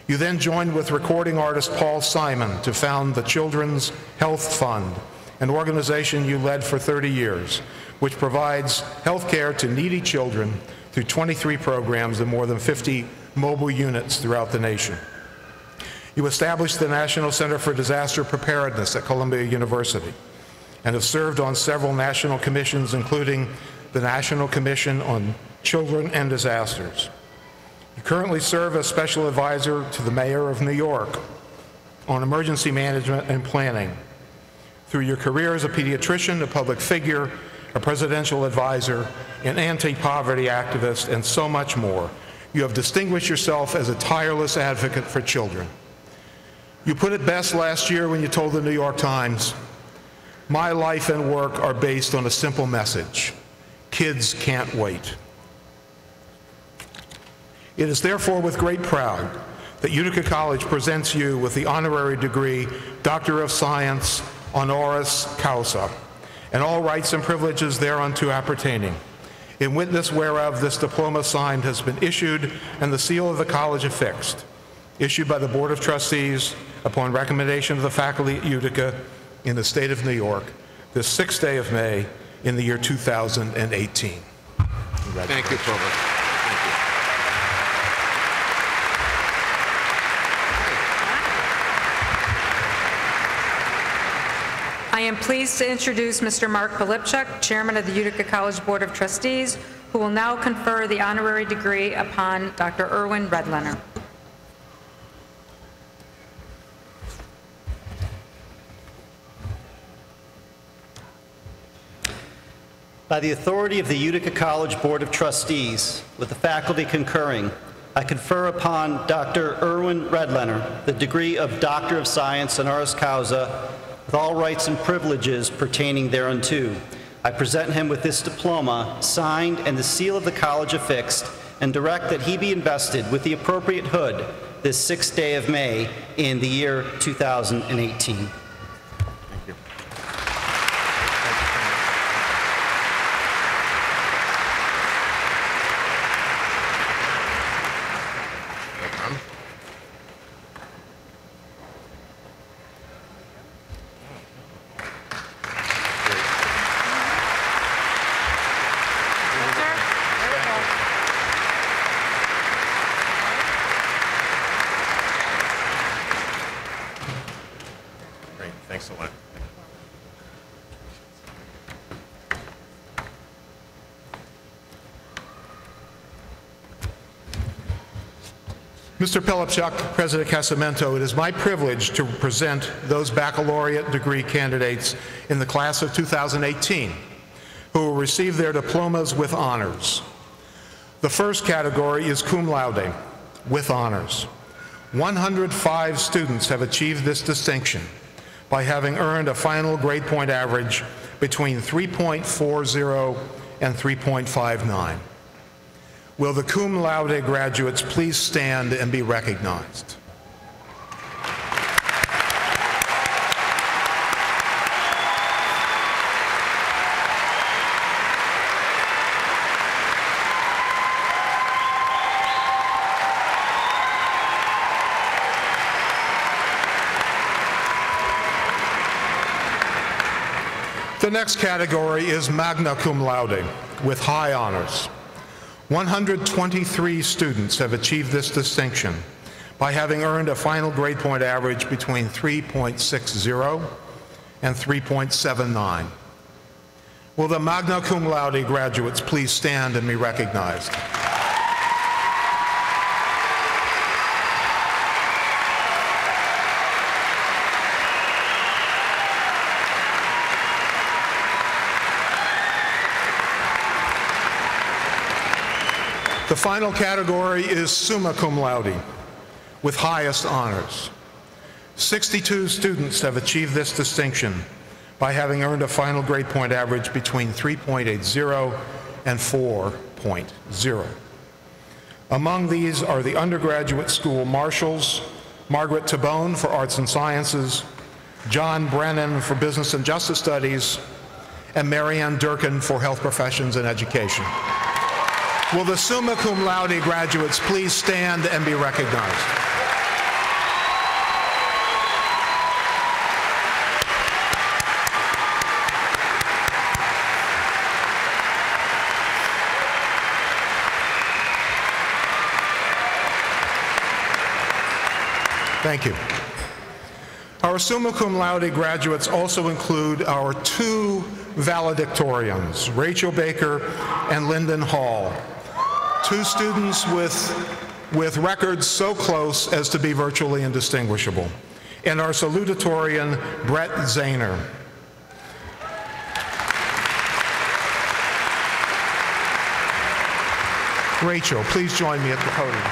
You then joined with recording artist Paul Simon to found the Children's Health Fund, an organization you led for 30 years, which provides health care to needy children through 23 programs and more than 50 mobile units throughout the nation. You established the National Center for Disaster Preparedness at Columbia University and have served on several national commissions, including the National Commission on Children and Disasters. You currently serve as special advisor to the Mayor of New York on emergency management and planning. Through your career as a pediatrician, a public figure, a presidential advisor, an anti-poverty activist, and so much more, you have distinguished yourself as a tireless advocate for children. You put it best last year when you told the New York Times, "My life and work are based on a simple message: kids can't wait." It is therefore with great pride that Utica College presents you with the honorary degree Doctor of Science honoris causa, and all rights and privileges thereunto appertaining. In witness whereof this diploma signed has been issued and the seal of the college affixed. issued by the Board of Trustees upon recommendation of the faculty at Utica in the state of New York, this 6th day of May in the year 2018. Thank you, Provost. Thank you. I am pleased to introduce Mr. Mark Polipchuk, Chairman of the Utica College Board of Trustees, who will now confer the honorary degree upon Dr. Erwin Redlener. By the authority of the Utica College Board of Trustees, with the faculty concurring, I confer upon Dr. Erwin Redlener the degree of Doctor of Science honoris causa with all rights and privileges pertaining thereunto. I present him with this diploma, signed and the seal of the college affixed, and direct that he be invested with the appropriate hood this 6th day of May in the year 2018. Thank you. Welcome. Great, thanks a lot. Mr. Polipchuk, President Casamento, it is my privilege to present those baccalaureate degree candidates in the class of 2018 who will receive their diplomas with honors. The first category is cum laude, with honors. 105 students have achieved this distinction by having earned a final grade point average between 3.40 and 3.59. Will the cum laude graduates please stand and be recognized? The next category is magna cum laude, with high honors. 123 students have achieved this distinction by having earned a final grade point average between 3.60 and 3.79. Will the magna cum laude graduates please stand and be recognized? The final category is summa cum laude, with highest honors. 62 students have achieved this distinction by having earned a final grade point average between 3.80 and 4.0. Among these are the undergraduate school marshals, Margaret Tabone for Arts and Sciences, John Brennan for Business and Justice Studies, and Marianne Durkin for Health Professions and Education. Will the summa cum laude graduates please stand and be recognized? Thank you. Our summa cum laude graduates also include our two valedictorians, Rachel Baker and Lyndon Hall. Two students with records so close as to be virtually indistinguishable. And our salutatorian, Brett Zahner. Rachel, please join me at the podium.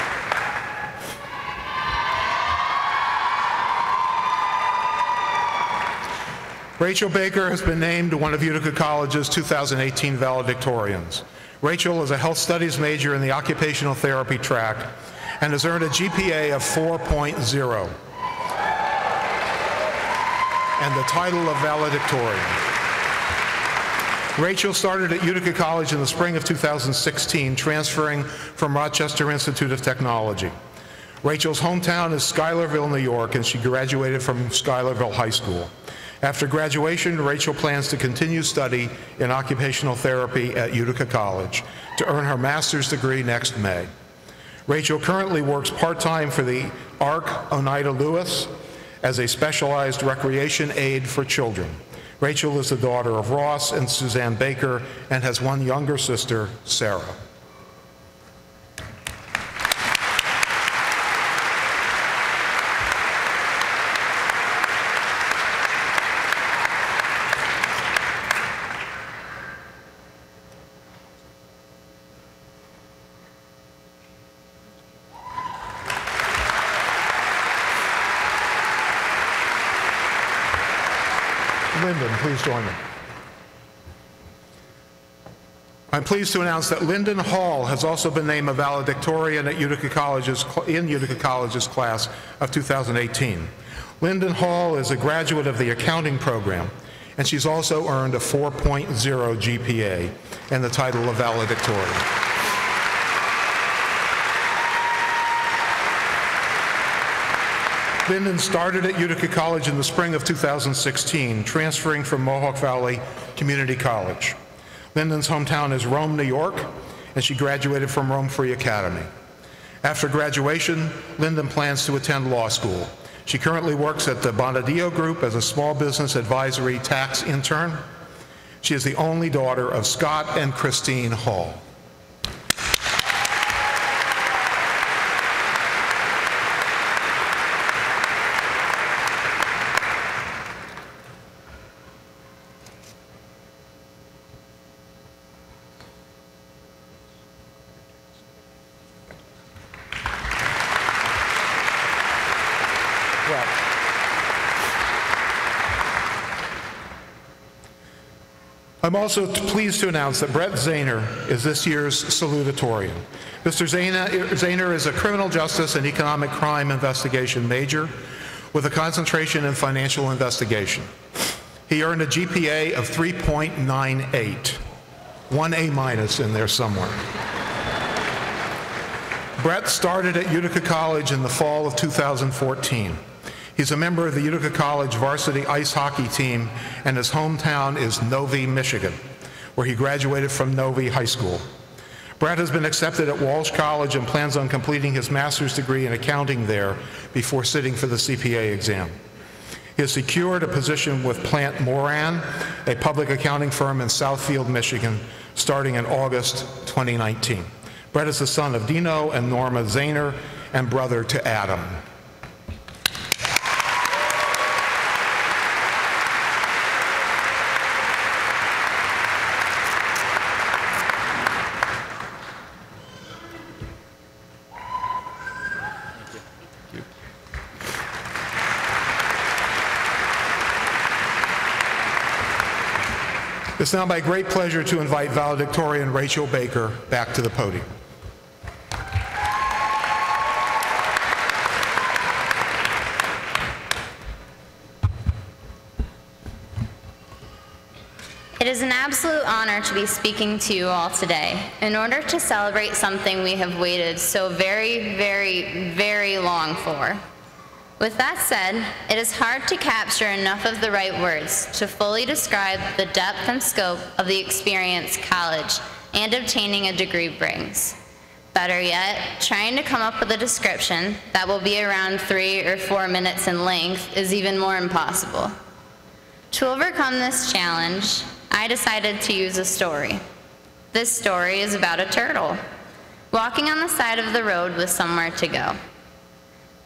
Rachel Baker has been named one of Utica College's 2018 valedictorians. Rachel is a health studies major in the occupational therapy track and has earned a GPA of 4.0 and the title of valedictorian. Rachel started at Utica College in the spring of 2016, transferring from Rochester Institute of Technology. Rachel's hometown is Schuylerville, New York, and she graduated from Schuylerville High School. After graduation, Rachel plans to continue study in occupational therapy at Utica College to earn her master's degree next May. Rachel currently works part-time for the ARC Oneida Lewis as a specialized recreation aide for children. Rachel is the daughter of Ross and Suzanne Baker and has one younger sister, Sarah. Lyndon, please join me. I'm pleased to announce that Lyndon Hall has also been named a valedictorian at Utica College's class of 2018. Lyndon Hall is a graduate of the accounting program, and she's also earned a 4.0 GPA and the title of valedictorian. Lyndon started at Utica College in the spring of 2016, transferring from Mohawk Valley Community College. Lyndon's hometown is Rome, New York, and she graduated from Rome Free Academy. After graduation, Lyndon plans to attend law school. She currently works at the Bonadillo Group as a small business advisory tax intern. She is the only daughter of Scott and Christine Hall. I'm also pleased to announce that Brett Zahner is this year's salutatorian. Mr. Zahner is a criminal justice and economic crime investigation major with a concentration in financial investigation. He earned a GPA of 3.98, one A minus in there somewhere. Brett started at Utica College in the fall of 2014. He's a member of the Utica College varsity ice hockey team, and his hometown is Novi, Michigan, where he graduated from Novi High School. Brett has been accepted at Walsh College and plans on completing his master's degree in accounting there before sitting for the CPA exam. He has secured a position with Plant Moran, a public accounting firm in Southfield, Michigan, starting in August 2019. Brett is the son of Dino and Norma Zahner and brother to Adam. It's now my great pleasure to invite valedictorian Rachel Baker back to the podium. It is an absolute honor to be speaking to you all today in order to celebrate something we have waited so very, very, very long for. With that said, it is hard to capture enough of the right words to fully describe the depth and scope of the experience college and obtaining a degree brings. Better yet, trying to come up with a description that will be around 3 or 4 minutes in length is even more impossible. To overcome this challenge, I decided to use a story. This story is about a turtle walking on the side of the road with somewhere to go.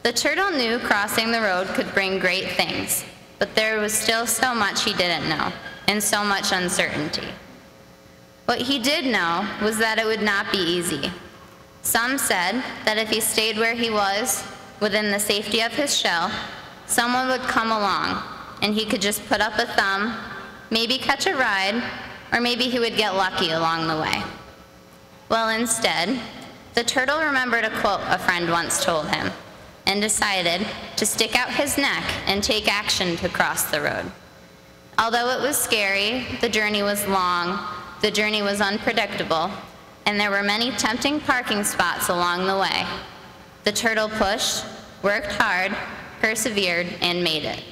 The turtle knew crossing the road could bring great things, but there was still so much he didn't know, and so much uncertainty. What he did know was that it would not be easy. Some said that if he stayed where he was, within the safety of his shell, someone would come along, and he could just put up a thumb, maybe catch a ride, or maybe he would get lucky along the way. Well, instead, the turtle remembered a quote a friend once told him, and decided to stick out his neck and take action to cross the road. Although it was scary, the journey was long, the journey was unpredictable, and there were many tempting parking spots along the way. The turtle pushed, worked hard, persevered, and made it.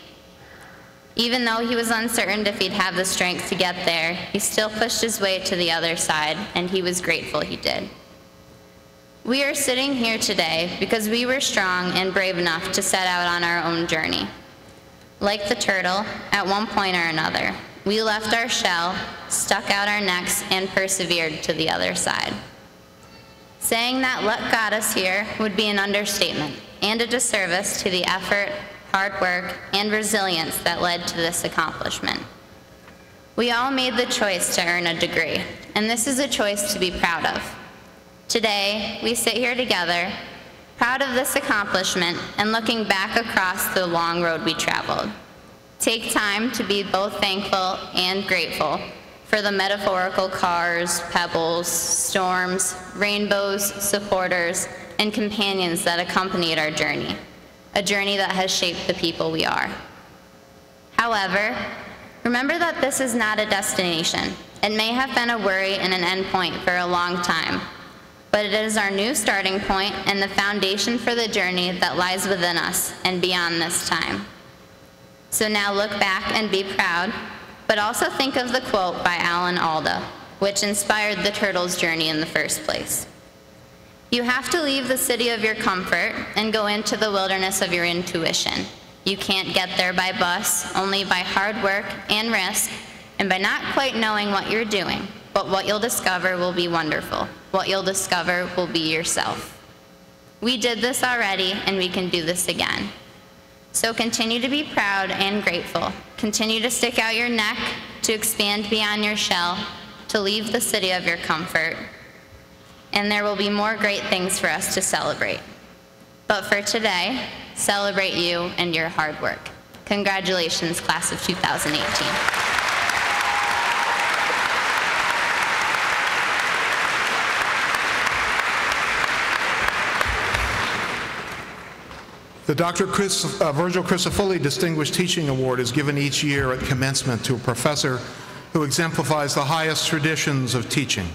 Even though he was uncertain if he'd have the strength to get there, he still pushed his way to the other side, and he was grateful he did. We are sitting here today because we were strong and brave enough to set out on our own journey. Like the turtle, at one point or another, we left our shell, stuck out our necks, and persevered to the other side. Saying that luck got us here would be an understatement and a disservice to the effort, hard work, and resilience that led to this accomplishment. We all made the choice to earn a degree, and this is a choice to be proud of. Today, we sit here together, proud of this accomplishment and looking back across the long road we traveled. Take time to be both thankful and grateful for the metaphorical cars, pebbles, storms, rainbows, supporters, and companions that accompanied our journey, a journey that has shaped the people we are. However, remember that this is not a destination. It may have been a worry and an end point for a long time, but it is our new starting point and the foundation for the journey that lies within us and beyond this time. So now look back and be proud, but also think of the quote by Alan Alda, which inspired the turtle's journey in the first place. You have to leave the city of your comfort and go into the wilderness of your intuition. You can't get there by bus, only by hard work and risk, and by not quite knowing what you're doing. But what you'll discover will be wonderful. What you'll discover will be yourself. We did this already, and we can do this again. So continue to be proud and grateful. Continue to stick out your neck, to expand beyond your shell, to leave the city of your comfort. And there will be more great things for us to celebrate. But for today, celebrate you and your hard work. Congratulations, class of 2018. The Dr. Virgil Crisafulli Distinguished Teaching Award is given each year at commencement to a professor who exemplifies the highest traditions of teaching.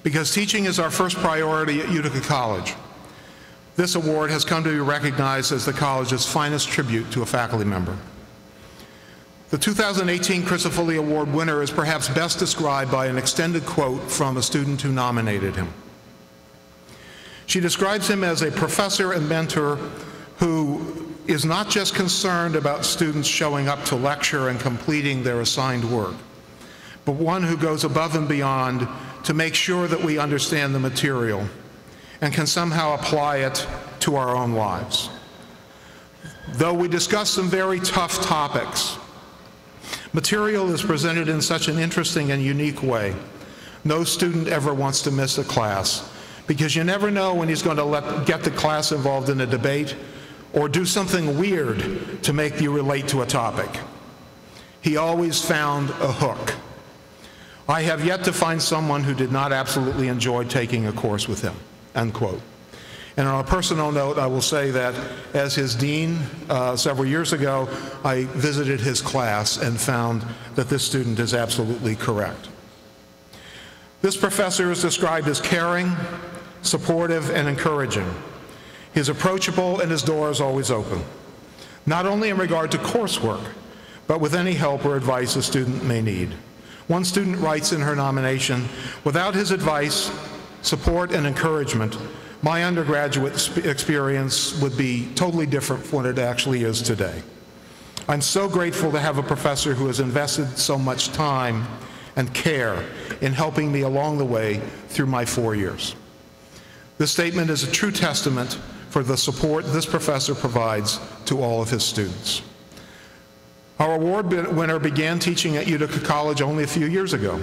Because teaching is our first priority at Utica College, this award has come to be recognized as the college's finest tribute to a faculty member. The 2018 Crisafulli Award winner is perhaps best described by an extended quote from a student who nominated him. She describes him as a professor and mentor who is not just concerned about students showing up to lecture and completing their assigned work, but one who goes above and beyond to make sure that we understand the material and can somehow apply it to our own lives. Though we discuss some very tough topics, material is presented in such an interesting and unique way. No student ever wants to miss a class, because you never know when he's going to get the class involved in a debate or do something weird to make you relate to a topic. He always found a hook. I have yet to find someone who did not absolutely enjoy taking a course with him, unquote. And on a personal note, I will say that as his dean several years ago, I visited his class and found that this student is absolutely correct. This professor is described as caring, supportive, and encouraging. He's approachable and his door is always open, not only in regard to coursework, but with any help or advice a student may need. One student writes in her nomination, "Without his advice, support, and encouragement, my undergraduate experience would be totally different from what it actually is today." I'm so grateful to have a professor who has invested so much time and care in helping me along the way through my 4 years. This statement is a true testament for the support this professor provides to all of his students. Our award winner began teaching at Utica College only a few years ago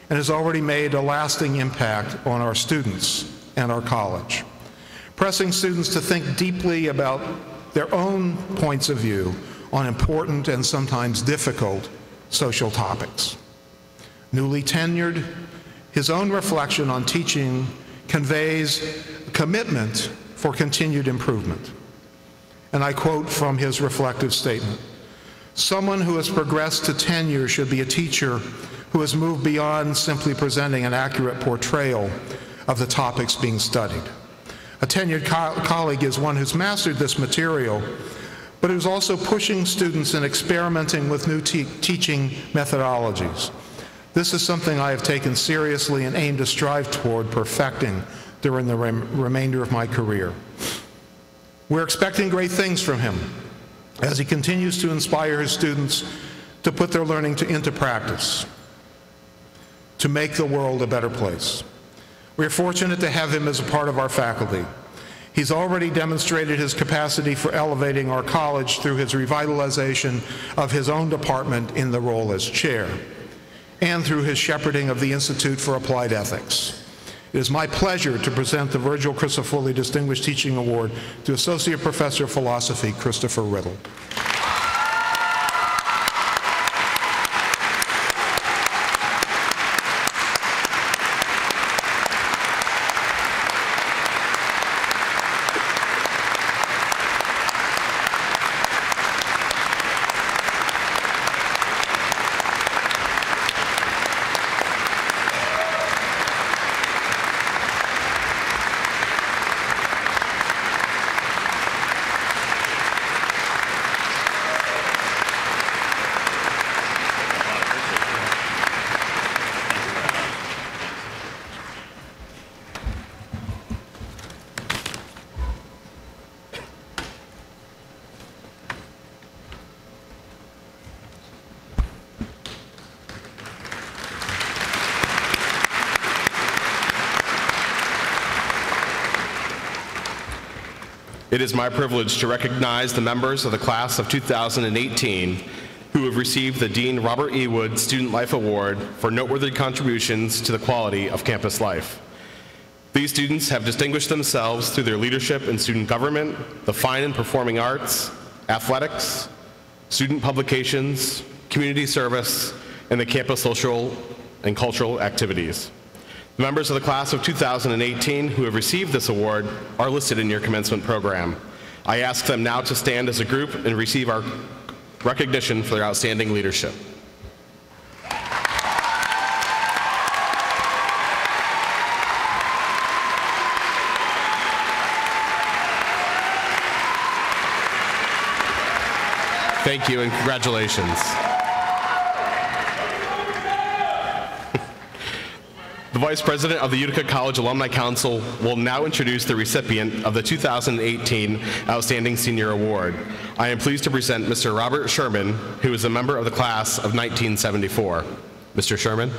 and has already made a lasting impact on our students and our college, pressing students to think deeply about their own points of view on important and sometimes difficult social topics. Newly tenured, his own reflection on teaching conveys commitment for continued improvement. And I quote from his reflective statement, "Someone who has progressed to tenure should be a teacher who has moved beyond simply presenting an accurate portrayal of the topics being studied. A tenured colleague is one who's mastered this material, but who's also pushing students and experimenting with new teaching methodologies. This is something I have taken seriously and aim to strive toward perfecting during the remainder of my career. We're expecting great things from him as he continues to inspire his students to put their learning into practice, to make the world a better place. We are fortunate to have him as a part of our faculty. He's already demonstrated his capacity for elevating our college through his revitalization of his own department in the role as chair, and through his shepherding of the Institute for Applied Ethics. It is my pleasure to present the Virgil Crisafulli Distinguished Teaching Award to Associate Professor of Philosophy, Christopher Riddle. It is my privilege to recognize the members of the class of 2018 who have received the Dean Robert E. Wood Student Life Award for noteworthy contributions to the quality of campus life. These students have distinguished themselves through their leadership in student government, the fine and performing arts, athletics, student publications, community service, and the campus social and cultural activities. The members of the class of 2018 who have received this award are listed in your commencement program. I ask them now to stand as a group and receive our recognition for their outstanding leadership. Thank you and congratulations. The Vice President of the Utica College Alumni Council will now introduce the recipient of the 2018 Outstanding Senior Award. I am pleased to present Mr. Robert Sherman, who is a member of the class of 1974. Mr. Sherman.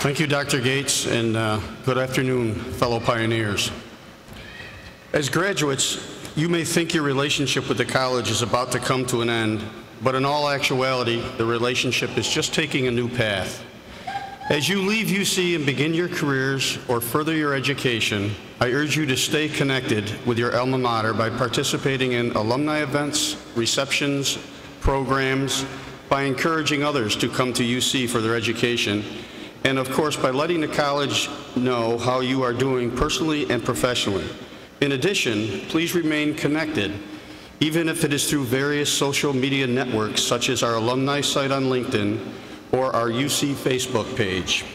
Thank you, Dr. Gates, and good afternoon, fellow pioneers. As graduates, you may think your relationship with the college is about to come to an end, but in all actuality, the relationship is just taking a new path. As you leave UC and begin your careers or further your education, I urge you to stay connected with your alma mater by participating in alumni events, receptions, programs, by encouraging others to come to UC for their education, and of course by letting the college know how you are doing personally and professionally. In addition, please remain connected, even if it is through various social media networks such as our alumni site on LinkedIn or our UC Facebook page.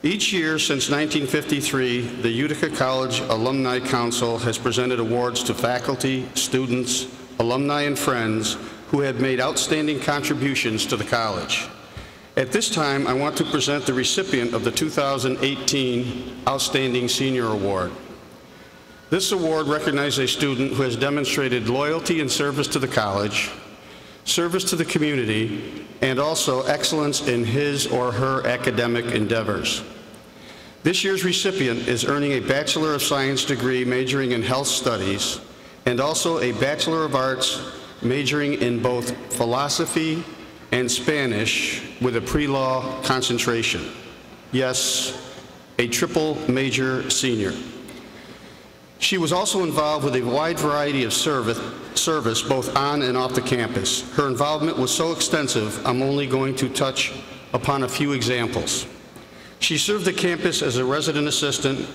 Each year since 1953, the Utica College Alumni Council has presented awards to faculty, students, alumni, and friends who have made outstanding contributions to the college. At this time, I want to present the recipient of the 2018 Outstanding Senior Award. This award recognizes a student who has demonstrated loyalty and service to the college, service to the community, and also excellence in his or her academic endeavors. This year's recipient is earning a Bachelor of Science degree majoring in Health Studies and also a Bachelor of Arts majoring in both philosophy and Spanish with a pre-law concentration. Yes, a triple major senior. She was also involved with a wide variety of service both on and off the campus. Her involvement was so extensive, I'm only going to touch upon a few examples. She served the campus as a resident assistant,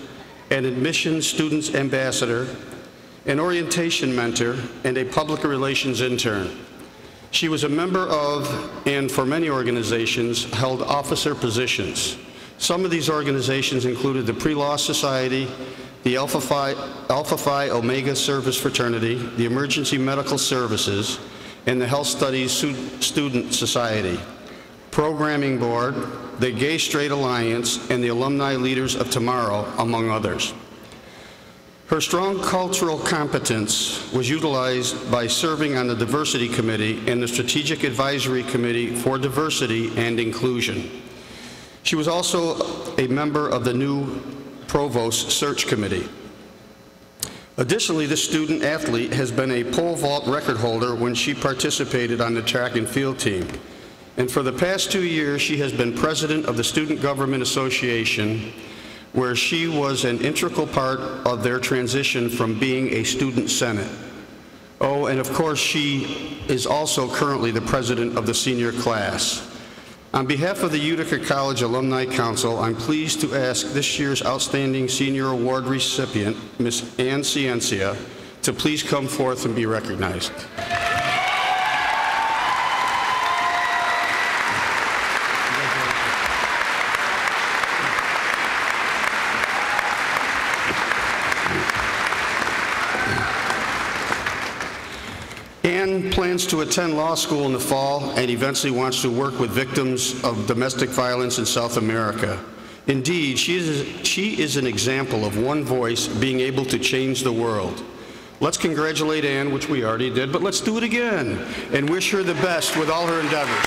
an admissions students ambassador, an orientation mentor, and a public relations intern. She was a member of, and for many organizations, held officer positions. Some of these organizations included the Pre-Law Society, the Alpha Phi Omega Service Fraternity, the Emergency Medical Services, and the Health Studies Student Society, Programming Board, the Gay Straight Alliance, and the Alumni Leaders of Tomorrow, among others. Her strong cultural competence was utilized by serving on the Diversity Committee and the Strategic Advisory Committee for Diversity and Inclusion. She was also a member of the new Provost Search Committee. Additionally, this student athlete has been a pole vault record holder when she participated on the track and field team. And for the past 2 years, she has been president of the Student Government Association, where she was an integral part of their transition from being a student senate. Oh, and of course, she is also currently the president of the senior class. On behalf of the Utica College Alumni Council, I'm pleased to ask this year's Outstanding Senior Award recipient, Ms. Ann Ciencia, to please come forth and be recognized. Ann plans to attend law school in the fall and eventually wants to work with victims of domestic violence in South America. Indeed, she is an example of one voice being able to change the world. Let's congratulate Ann, which we already did, but let's do it again and wish her the best with all her endeavors.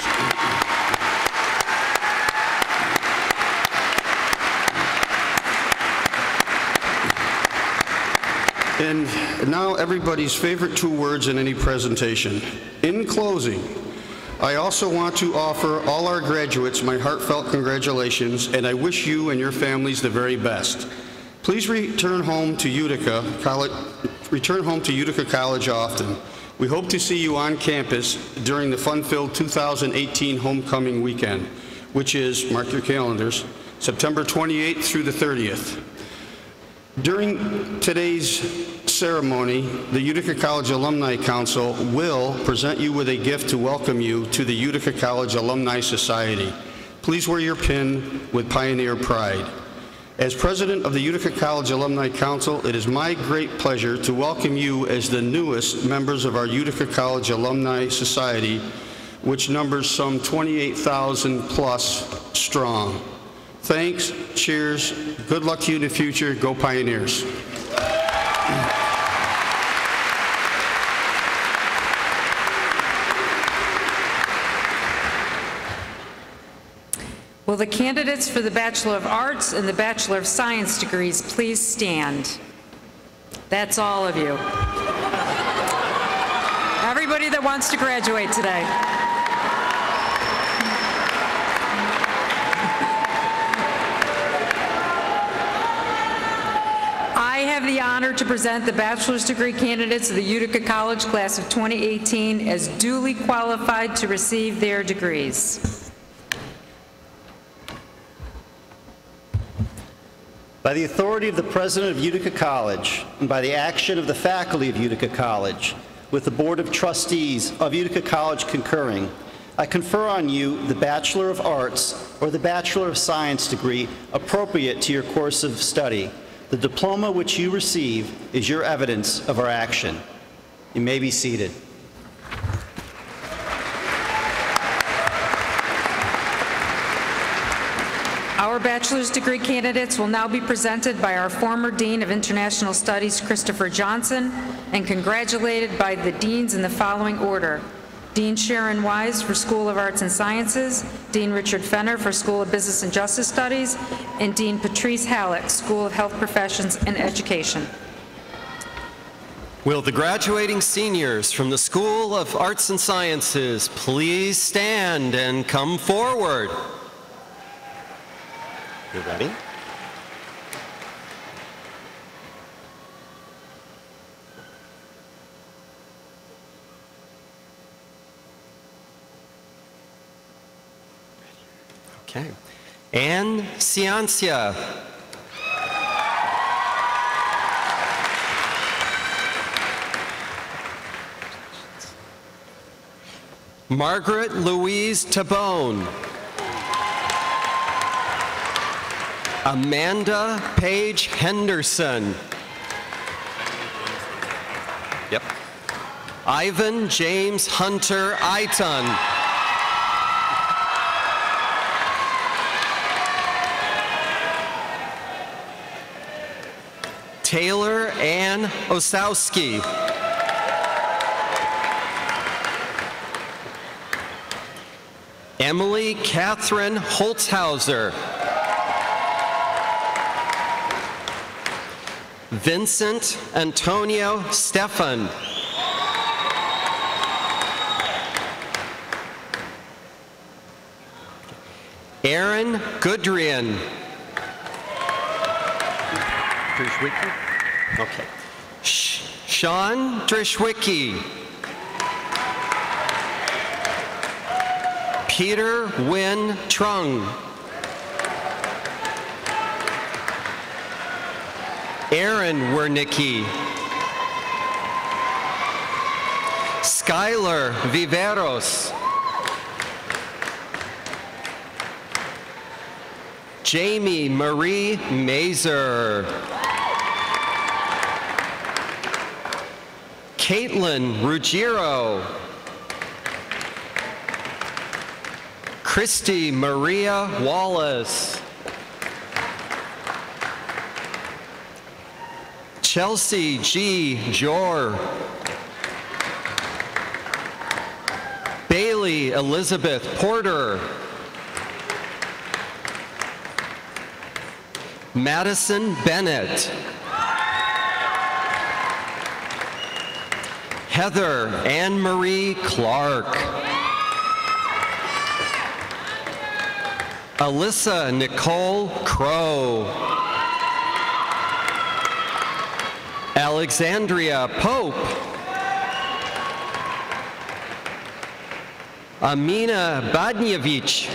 And now everybody's favorite 2 words in any presentation. In closing, I also want to offer all our graduates my heartfelt congratulations, and I wish you and your families the very best. Please return home to Utica College often. We hope to see you on campus during the fun-filled 2018 homecoming weekend, which is, mark your calendars, September 28th through the 30th. During today's ceremony, the Utica College Alumni Council will present you with a gift to welcome you to the Utica College Alumni Society. Please wear your pin with Pioneer Pride. As president of the Utica College Alumni Council, it is my great pleasure to welcome you as the newest members of our Utica College Alumni Society, which numbers some 28,000 plus strong. Thanks, cheers, good luck to you in the future, go Pioneers. Will the candidates for the Bachelor of Arts and the Bachelor of Science degrees please stand? That's all of you. Everybody that wants to graduate today. I have the honor to present the bachelor's degree candidates of the Utica College class of 2018 as duly qualified to receive their degrees. By the authority of the President of Utica College, and by the action of the faculty of Utica College, with the Board of Trustees of Utica College concurring, I confer on you the Bachelor of Arts or the Bachelor of Science degree appropriate to your course of study. The diploma which you receive is your evidence of our action. You may be seated. Our bachelor's degree candidates will now be presented by our former Dean of International Studies, Christopher Johnson, and congratulated by the deans in the following order. Dean Sharon Wise for School of Arts and Sciences, Dean Richard Fenner for School of Business and Justice Studies, and Dean Patrice Halleck, School of Health Professions and Education. Will the graduating seniors from the School of Arts and Sciences please stand and come forward? You ready? Okay. Ann Ciencia. Margaret Louise Tabone. Amanda Paige Henderson. Yep. Ivan James Hunter Iton. Taylor Ann Osowski. Emily Catherine Holzhauser. Vincent Antonio Stefan. Aaron Goodrian. Okay. Sean Drishwicki. Peter Wynn Trung. Aaron Wernicki. Skylar Viveros. Jamie Marie Mazer. Caitlin Ruggiero. Christy Maria Wallace. Chelsea G. Jor. Bailey Elizabeth Porter. Madison Bennett. Heather Anne Marie Clark. Alyssa Nicole Crow. Alexandria Pope. Amina Badnievich.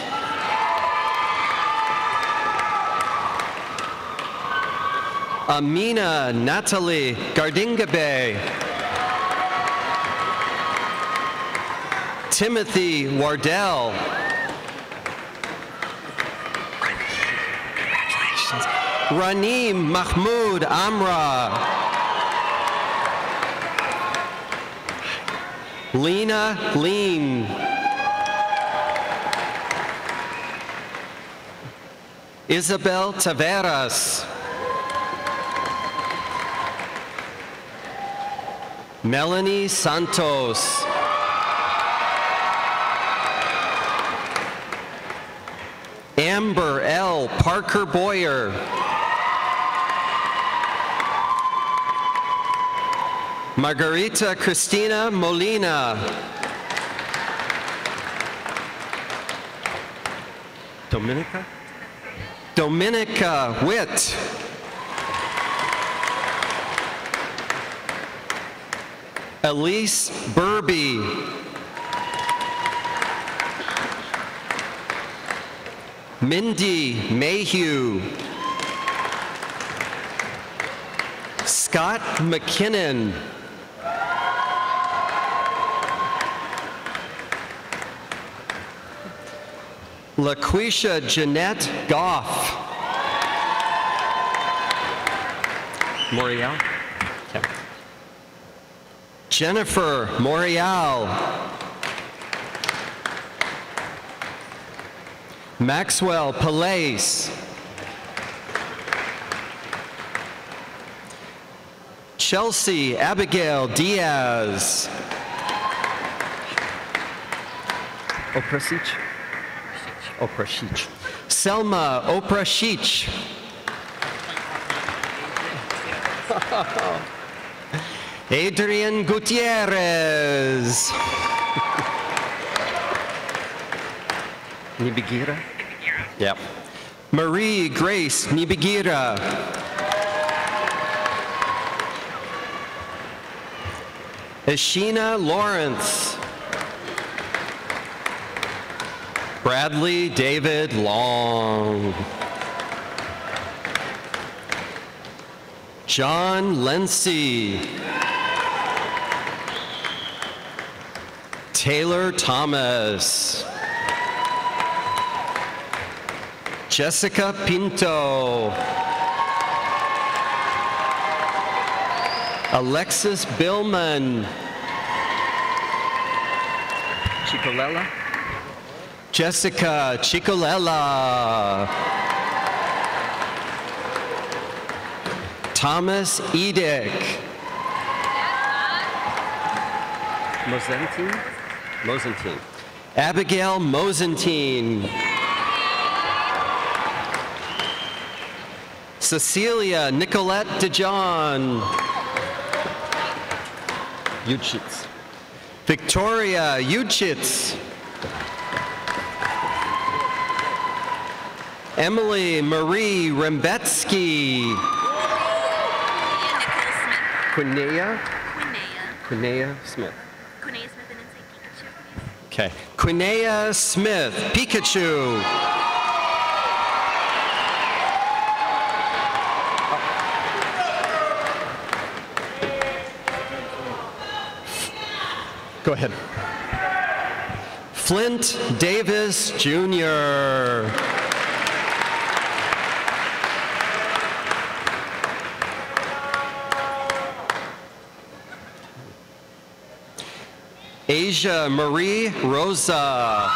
Amina Natalie Gardingabe. Timothy Wardell. Raneem Mahmoud Amra. Lena Lean. Isabel Taveras. Melanie Santos. Amber L. Parker Boyer. Margarita Cristina Molina. Dominica? Dominica Witt. Elise Burby. Mindy Mayhew. Scott McKinnon. LaQuisha Jeanette Goff. Morial. Okay. Jennifer Morial. Maxwell Palace. Chelsea Abigail Diaz. Oprasic. Oprasic. Selma Oprasic. Adrian Gutierrez. Nibigira? Yep. Marie Grace Nibigira. Ashina Lawrence. Bradley David Long. John Lency. Taylor Thomas. Jessica Pinto. Alexis Billman. Chicolella. Jessica Chicolella. Thomas Edick. Mosentine. Abigail Mosentine. Cecilia Nicolette DeJohn. Uchitz. Victoria Uchitz. Emily Marie Rembetsky. Quinea Smith. Okay. Quinea Smith, Pikachu. Go ahead. Flint Davis Jr. Asia Marie Rosa.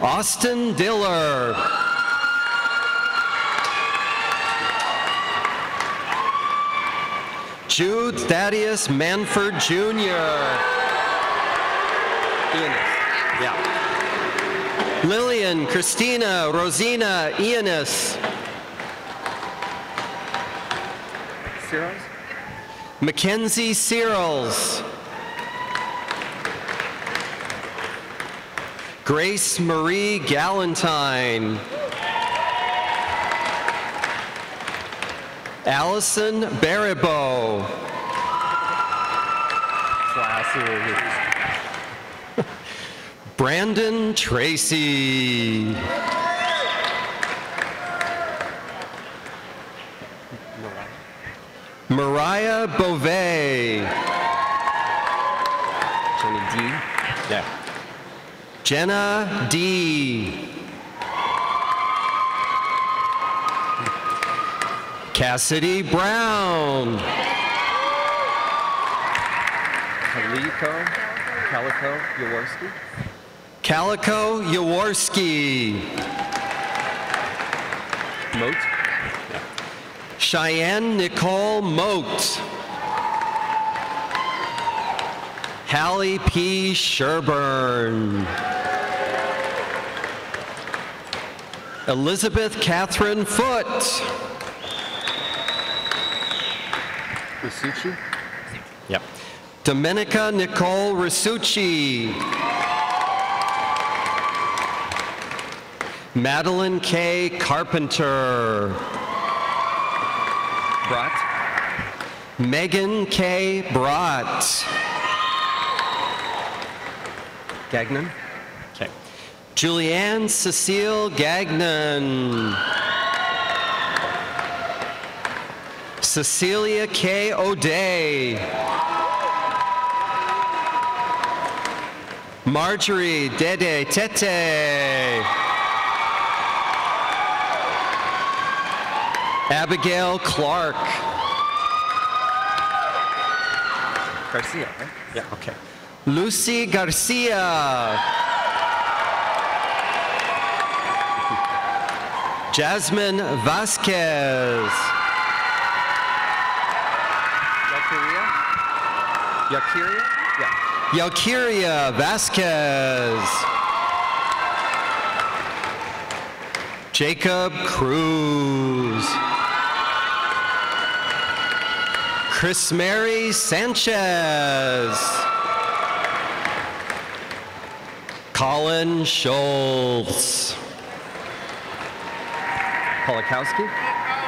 Austin Diller. Jude Thaddeus Manford Jr. Yeah. Lillian Christina Rosina Ionis. Searles? Mackenzie Searles. Grace Marie Galentine. Allison Baribeau. Brandon Tracy. Mariah Beauvais. Jenny D. Yeah. Jenna D. Cassidy Brown. Calico Jaworski. Calico Jaworski. Moat. Cheyenne Nicole Moat. Hallie P. Sherburne. Elizabeth Catherine Foote. Risucci. Yep. Domenica Nicole Risucci. Madeline K. Carpenter. Brott. Megan K. Brott. Gagnon. Okay. Julianne Cecile Gagnon. Cecilia K. O'Day. Marjorie Dede Tete. Abigail Clark. Garcia, right? Yeah, okay. Lucy Garcia. Jasmine Vasquez. Yakiria? Yeah. Yalkiria Vasquez. Jacob Cruz. Chris Mary Sanchez. Colin Schultz. Polakowski?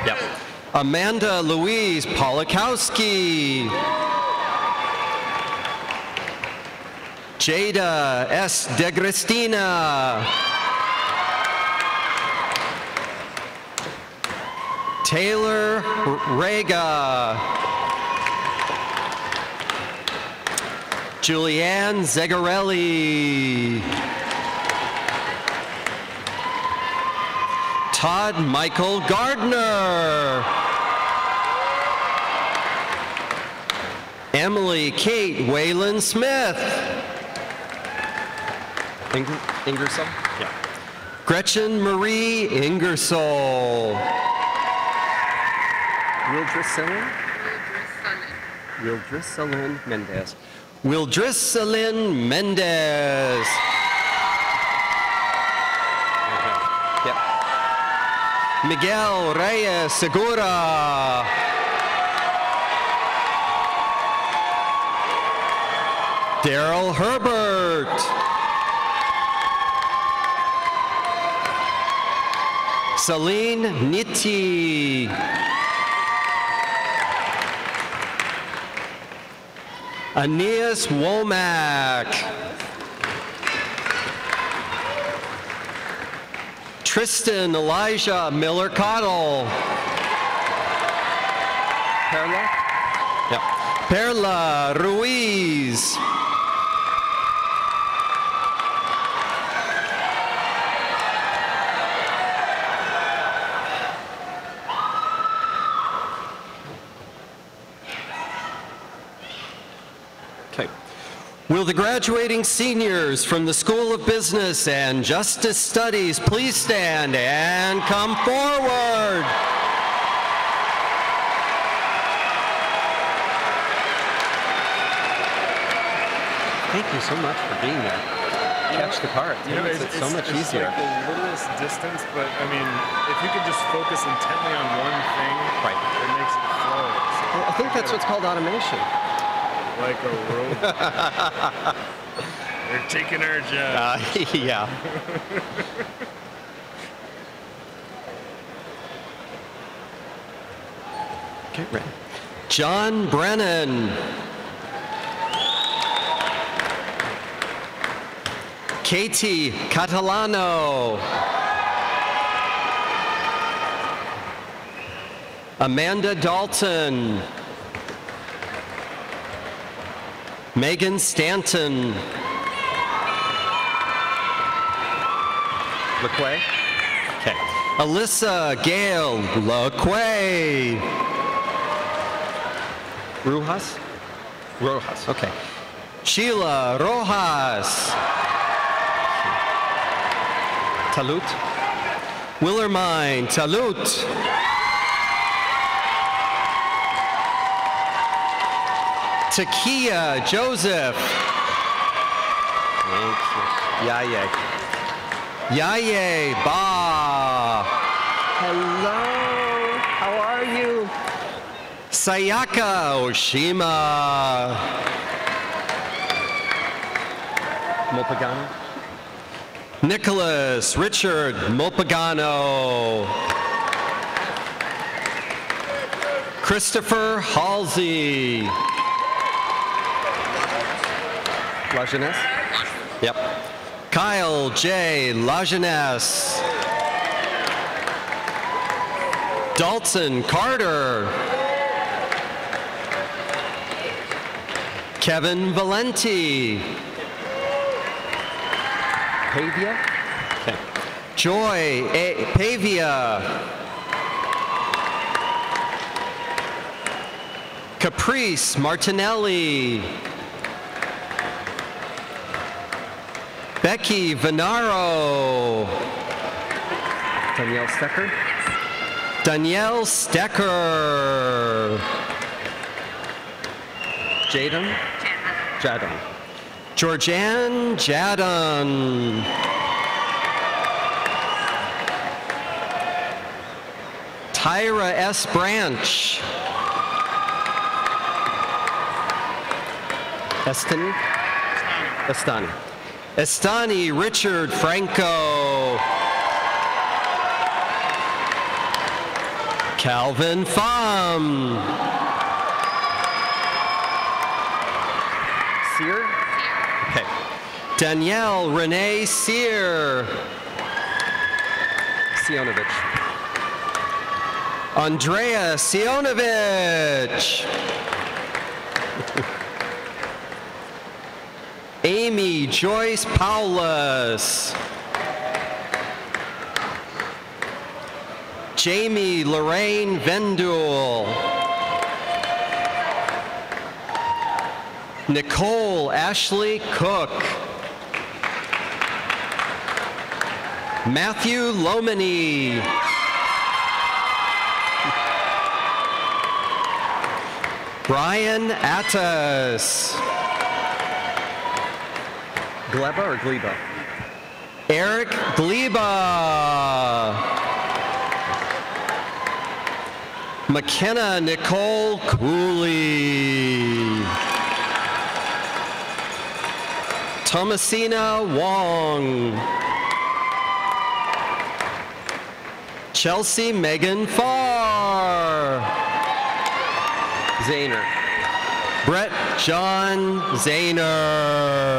Yep. Amanda Louise Polakowski. Jada S. DeGristina. Taylor Rega. Julianne Zegarelli. Todd Michael Gardner. Emily Kate Wayland Smith. Ingersoll? Yeah. Gretchen Marie Ingersoll. Wildrissalyn Mendez. Wildrissalyn Mendez. Yep. Miguel Reyes Segura. Daryl Herbert. Celine Nitti. Aeneas Womack. Tristan Elijah Miller Cottle. Perla? Yep. Perla Ruiz. Will the graduating seniors from the School of Business and Justice Studies please stand and come forward? Thank you so much for being there. Catch the card. You know, it's so much easier. It's like the littlest distance, but I mean, if you could just focus intently on one thing, right, it makes it flow. So I think that's what's called automation. Like a robot. They're taking our job. Yeah. Okay, ready. John Brennan. Katie Catalano. Amanda Dalton. Megan Stanton. LaQuay? Okay. Alyssa Gale LaQuay. Rojas? Rojas, okay. Sheila Rojas. Talut. Willermine Talut. Takia Joseph. Thank you. Yaye. Yaye Ba. Hello. How are you? Sayaka Oshima. Mopagano? Nicholas Richard Mopagano. Christopher Halsey. Lajeunesse? Yep. Kyle J. Lajeunesse. Dalton Carter. Kevin Valenti. Pavia? Okay. Joy Pavia. Caprice Martinelli. Becky Venaro. Danielle Stecker? Danielle Stecker. Jadon? Jadon. Georgianne Jadon. Tyra S. Branch. Estani? Estani. Estani Richard Franco. Calvin Pham. Sear? Okay. Danielle Renee Sear. Sionovich. Andrea Sionovich. Amy Joyce Paulus. Jamie Lorraine Vendul. Nicole Ashley Cook. Matthew Lomani. Brian Attas. Gleba or Gleba? Eric Gleba. McKenna Nicole Cooley. Thomasina Wong. Chelsea Megan Farr. Zahner. Brett John Zahner.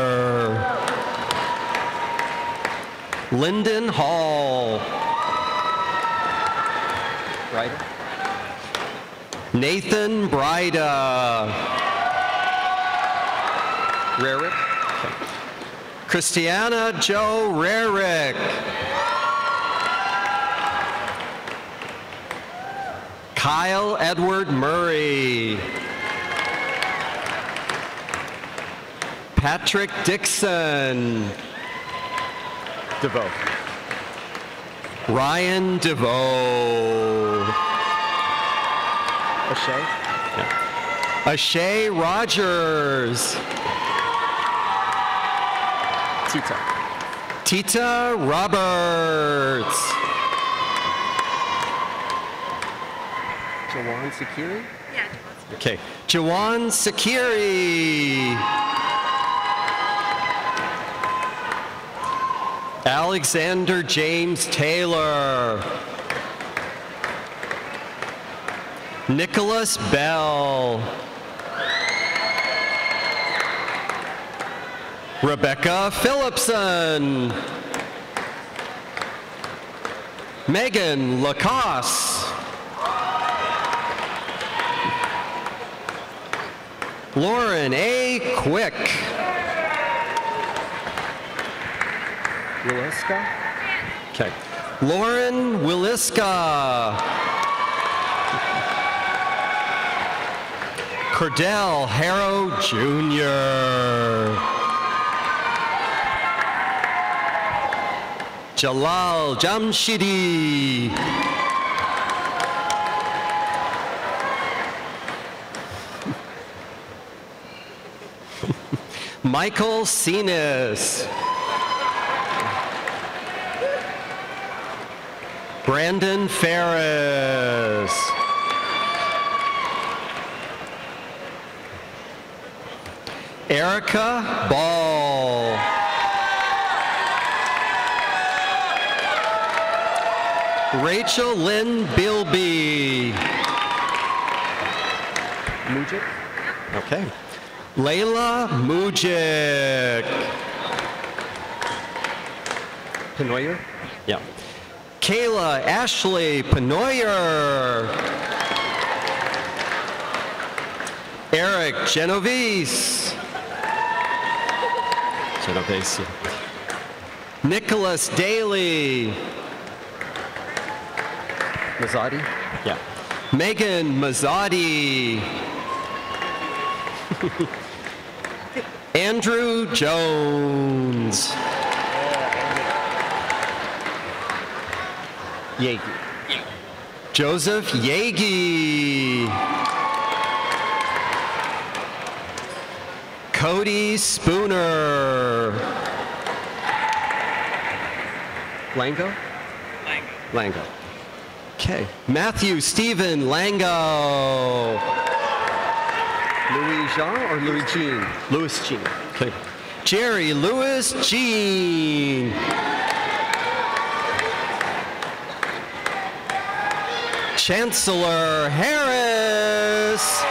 Lyndon Hall. Ryder. Nathan Bryda. Rarick. Okay. Christiana Joe Rarick. Kyle Edward Murray. Patrick Dixon. DeVoe. Ryan DeVoe. O'Shea. Yeah. O'Shea Rogers. Tita. Tita Roberts. Jawan Sakiri? Yeah. Okay. Jawan Sakiri. Alexander James Taylor. Nicholas Bell. Rebecca Phillipson. Megan Lacoste. Lauren A. Quick. Williska? Okay. Lauren Williska. Cordell Harrow Jr. Jalal Jamshidi. Michael Cenas. Brandon Ferris. Erica Ball. Rachel Lynn Bilby. Mujik? Okay. Layla Mujik. Penoyer? Yeah. Kayla Ashley Penoyer. Eric Genovese. Genovese. Nicholas Daly. Mazzotti? Yeah. Megan Mazzotti. Andrew Jones. Yagi. Joseph Yagi. Cody Spooner. Lango? Lango. Okay. Matthew Stephen Lango. Louis Jean or Louis Jean? Louis Jean. Okay. Jerry Louis Jean. Chancellor Harris.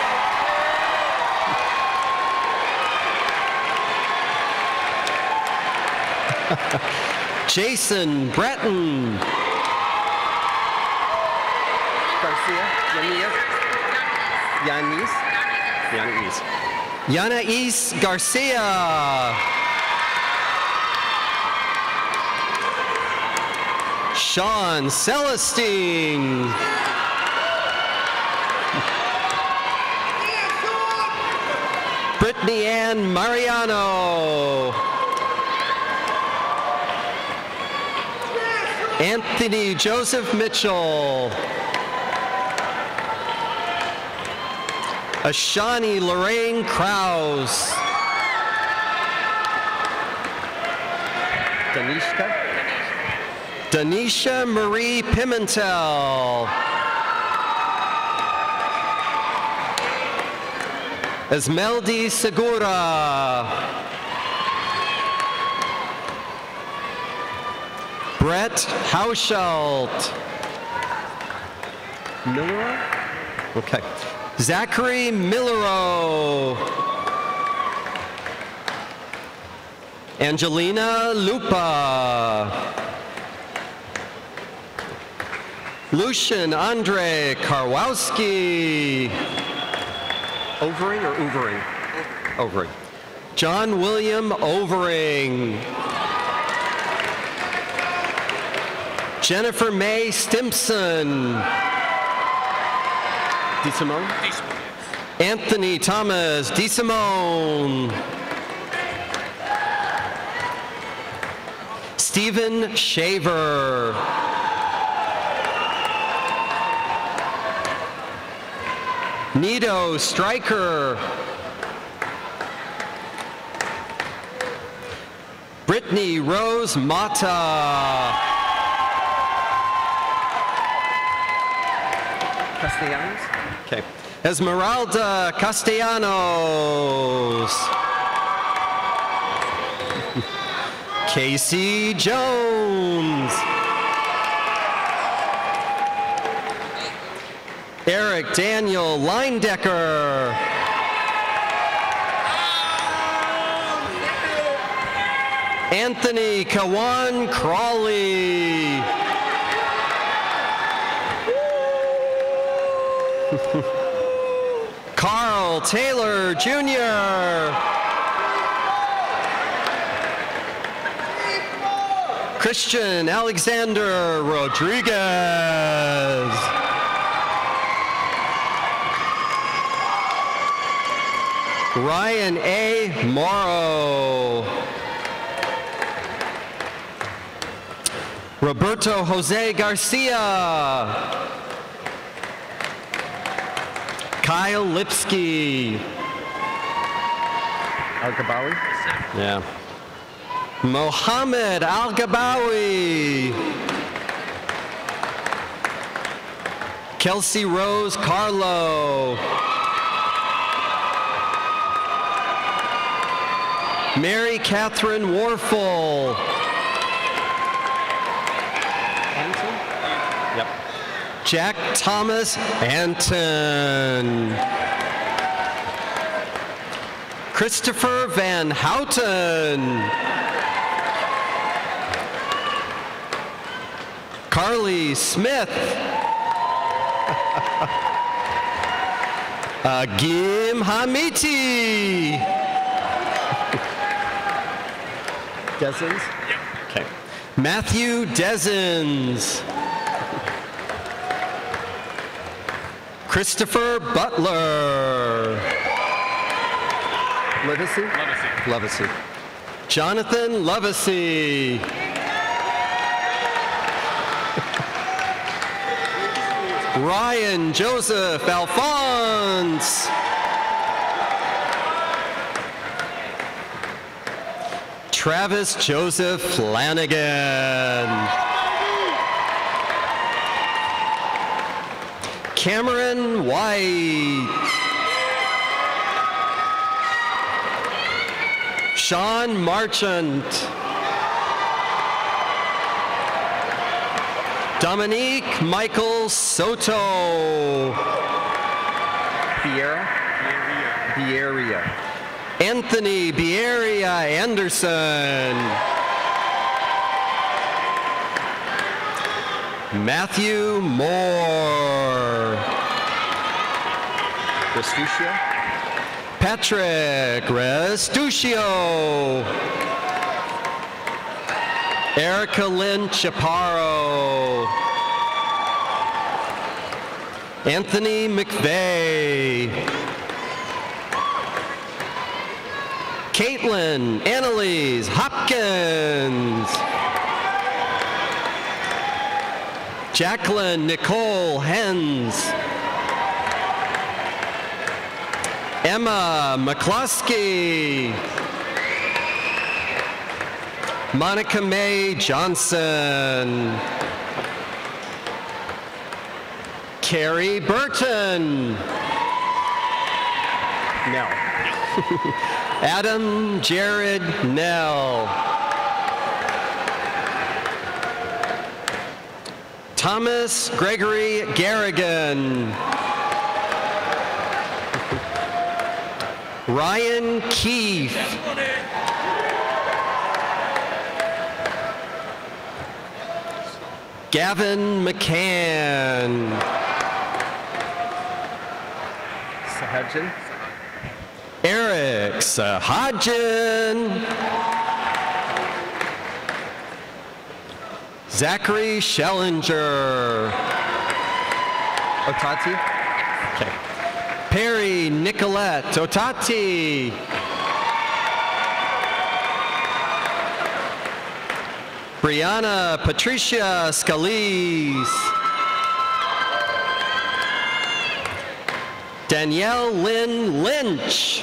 Jason Breton. Garcia, Yanais Garcia. Sean Celestine. Brittany Ann Mariano. Anthony Joseph Mitchell. Ashani Lorraine Krause. Danisha Marie Pimentel. Esmeldi Segura. Brett Hauschelt. Miller? Okay. Zachary Millero. Angelina Lupa. Lucian Andre Karwowski. Overing or Overing? Overing. John William Overing. Jennifer May Stimpson. DeSimone? Anthony Thomas DeSimone. Stephen Shaver. Nito Stryker. Brittany Rose Mata. Castellanos? Okay. Esmeralda Castellanos. Casey Jones. Eric Daniel Leindecker. Anthony Kawan Crawley. Carl Taylor Jr. Christian Alexander Rodriguez. Ryan A. Morrow. Roberto Jose Garcia. Kyle Lipsky. Al-Gabawi? Yeah. Mohammed Al-Gabawi. Kelsey Rose Carlo. Mary Catherine Warfel. Anton? Yep. Jack Thomas Anton. Christopher Van Houten. Carly Smith. Agim Hamiti. Dezens? Okay. Matthew Dezens. Christopher Butler. Levacy? Levacy. Jonathan Levacy. Ryan Joseph Alphonse. Travis Joseph Flanagan. Cameron White. Sean Marchant. Dominique Michael Soto. Bieria. Anthony Bieria Anderson. Matthew Moore. Restuccio. Patrick Restuccio. Erica Lynn Chaparro. Anthony McVeigh. Caitlin Annalise Hopkins. Jacqueline Nicole Hens. Emma McCluskey. Monica Mae Johnson. Carrie Burton. Nell. Adam Jared Nell. Thomas Gregory Garrigan. Ryan Keefe. Gavin McCann. Sahadjan. Eric Sahadjan. Zachary Schellinger. Otati. Okay. Perry Nicolette Otati. Brianna Patricia Scalise. Danielle Lynn Lynch.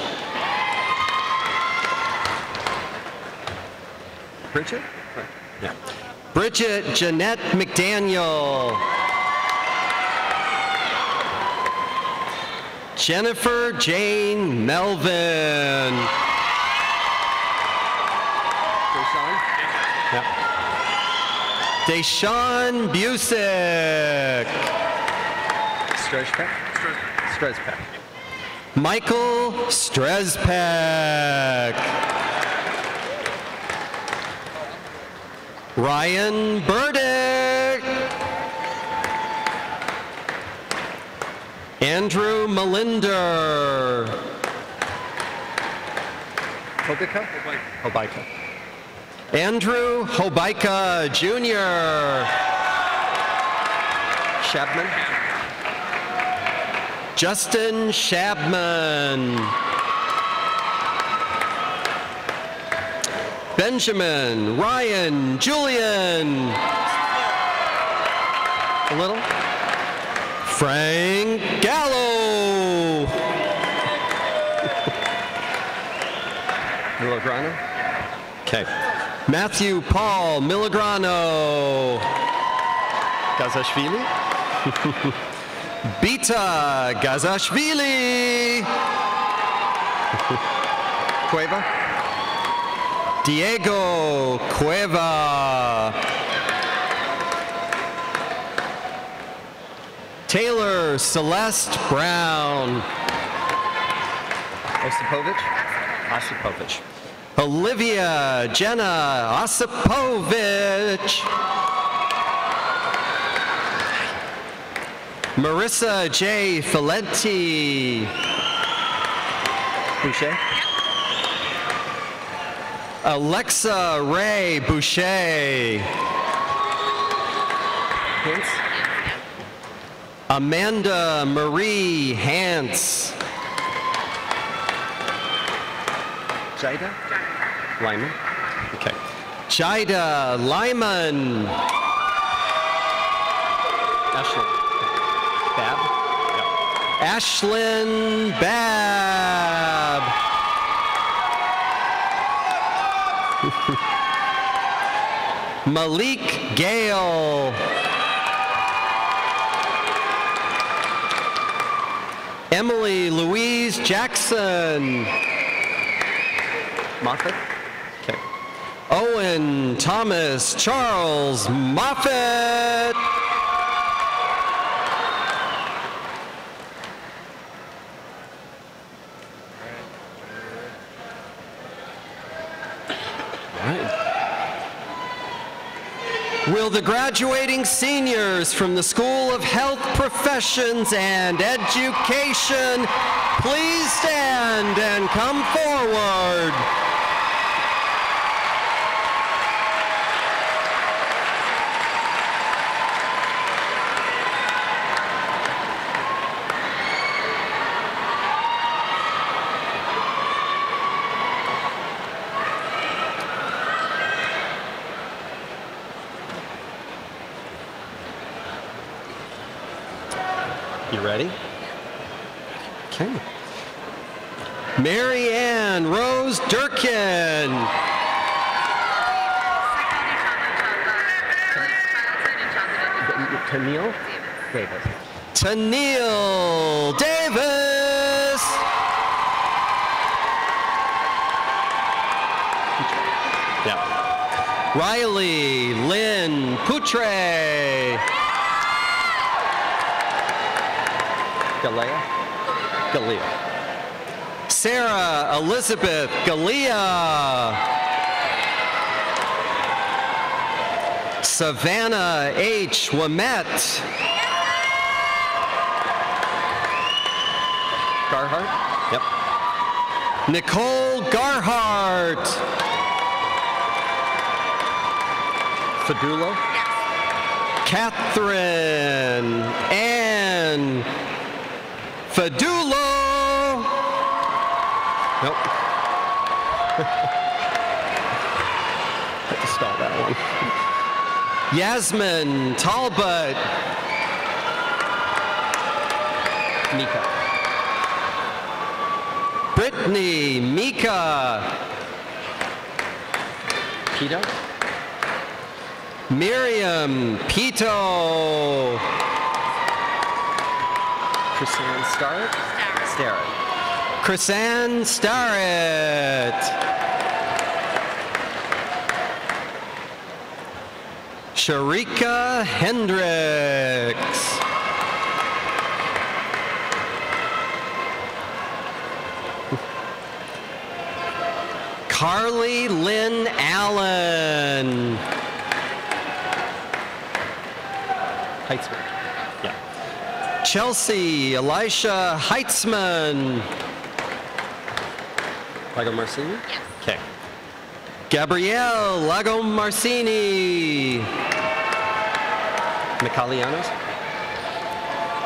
Bridget? Yeah. Bridget Jeanette McDaniel. Jennifer Jane Melvin. Deshaun? Yep. Deshaun Busick. Strezpek? Strezpek. Michael Strezpek. Ryan Burdick. Andrew Malinder. Hobika? Hobika. Andrew Hobaika Jr. Shabman? Justin Shabman. Benjamin Ryan Julian. A little. Frank Gallo. Milograno? Okay. Matthew Paul Miligrano. Gazashvili? Bita Gazashvili. Cueva? Diego Cueva. Taylor Celeste Brown. Osipovich? Osipovich. Olivia Jenna Osipovich. Marissa J. Filenti. Boucher? Alexa Ray Boucher. Hintz? Amanda Marie Hantz. Jida? Lyman? Okay. Jida Lyman. Ashley? Bab? Yeah. Ashlyn Babb. Malik Gale. Emily Louise Jackson. Moffat? Okay. Owen Thomas Charles Moffat. Will the graduating seniors from the School of Health Professions and Education please stand and come forward? You ready? Okay. Mary Ann Rose Durkin. Tennille Davis. Tennille Davis. Yep. Riley Lynn Poutre. Galea. Sarah Elizabeth Galea. Savannah H. Wamette. Garhart? Yep. Nicole Garhart. Fadulo? Yes. Catherine Ann Fadulo. Nope. Had to stop that one. Yasmin Talbot. Mika. Brittany Mika. Pito. Miriam Pito. Chrisanne Starrett. Starrett. Chrisanne Starrett. Sharika Hendricks. Carly Lynn Allen. Heitzman. Yeah. Chelsea Elisha Heitzman. Lago Marcini? Yes. Okay. Gabrielle Lago Marcini. Micalianos?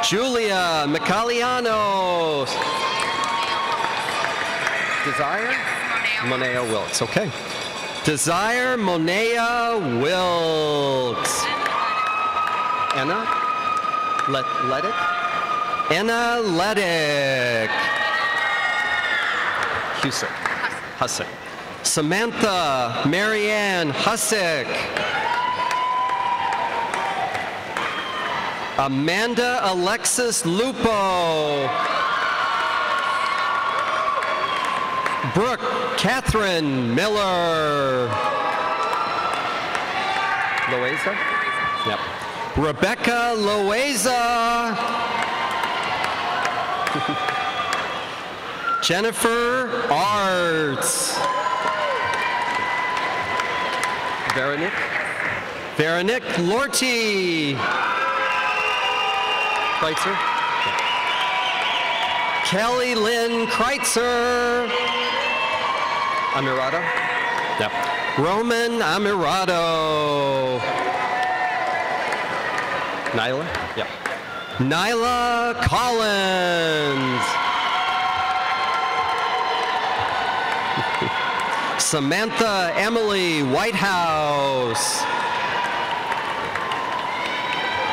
Julia Micalianos. Desire? Monea Wilkes. Okay. Desire Monea Wilkes. Anna? Ledick? Anna Ledick. Husick. Hussick. Samantha Marianne Hussick. Amanda Alexis Lupo. Brooke Catherine Miller. Loaiza? Yep. Rebecca Loaiza. Jennifer Arts. Veronique Lorty. Kreitzer? Kelly Lynn Kreitzer. Amirado? Yep. Roman Amirado. Nyla? Yep. Nyla Collins. Samantha Emily Whitehouse.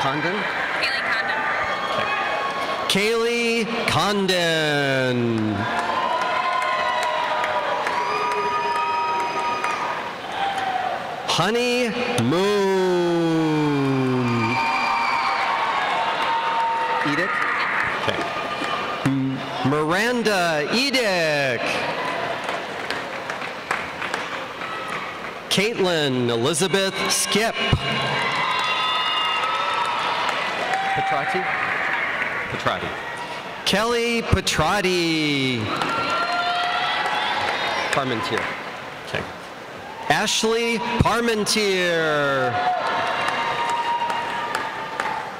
Condon? Kaylee Condon. Honey Moon. Edick? Okay. Miranda Edick. Caitlin Elizabeth Skip. Petrati? Petrati. Kelly Petrati. Parmentier. Okay. Ashley Parmentier.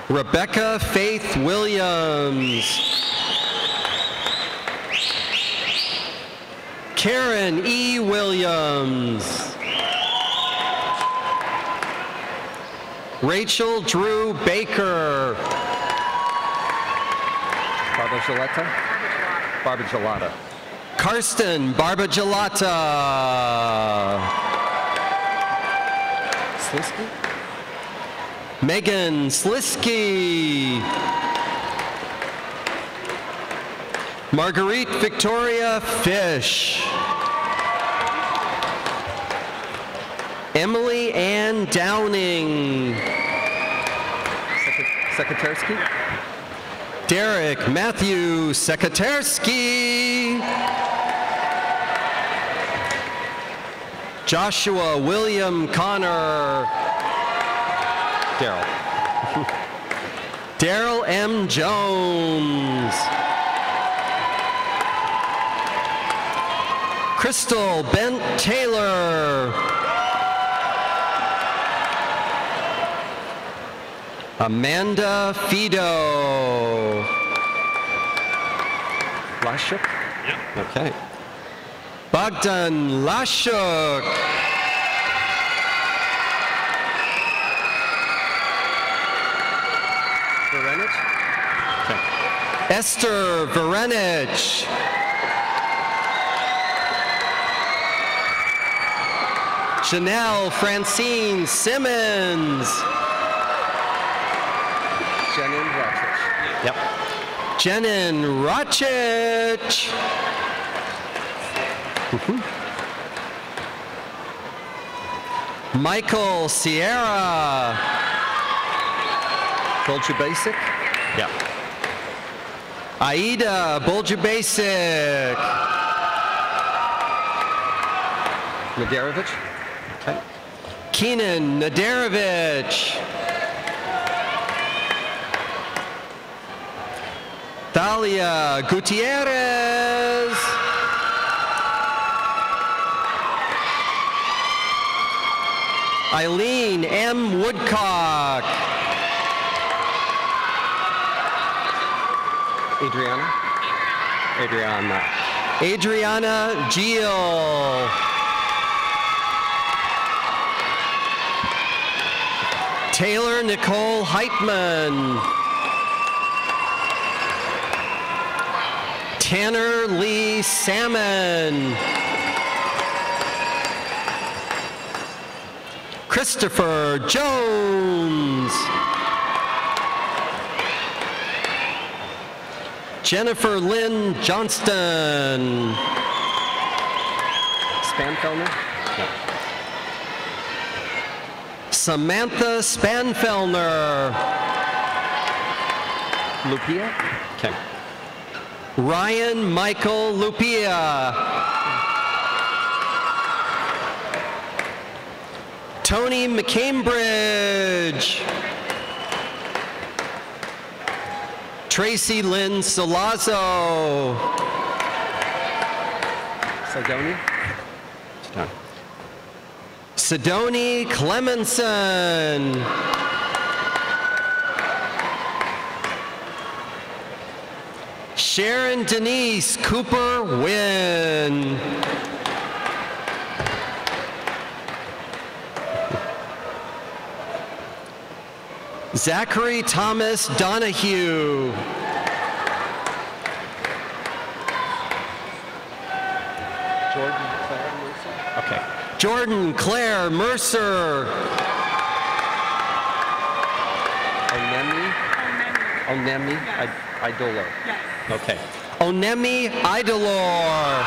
Rebecca Faith Williams. Karen E. Williams. Rachel Drew Baker. Barbara Gelata. Barbara Gelata. Karsten Barbagelata. Slisky. Megan Slisky. Marguerite Victoria Fish. Emily Ann Downing. Sekaterski. Derek Matthew Sekaterski. Joshua William Connor. Daryl. Daryl M. Jones. Crystal Bent Taylor. Amanda Fido. Lashuk. Yep. Okay. Bogdan Lashuk. Verenich. Okay. Esther Verenich. Chanel Francine Simmons. Jenin Rachich. Yep. Jenin Rachich. Michael Sierra. Boljubasic. Yep. Aida Boljubasic. Nadarovich. Okay. Keenan Nadarovich. Thalia Gutierrez. Eileen M. Woodcock. Adriana Geel. Taylor Nicole Heitman. Tanner Lee Salmon. Christopher Jones. Jennifer Lynn Johnston. Spanfelner? No. Samantha Spanfelner. Lupia? Okay. Ryan Michael Lupia. Tony McCambridge. Tracy Lynn Solazzo. Sidoni? Sidoni Clemenson. Sharon Denise Cooper Wynn. Zachary Thomas Donahue. Jordan Claire Mercer. Onemi Idolor. Yes. Okay. Onemi Idolor.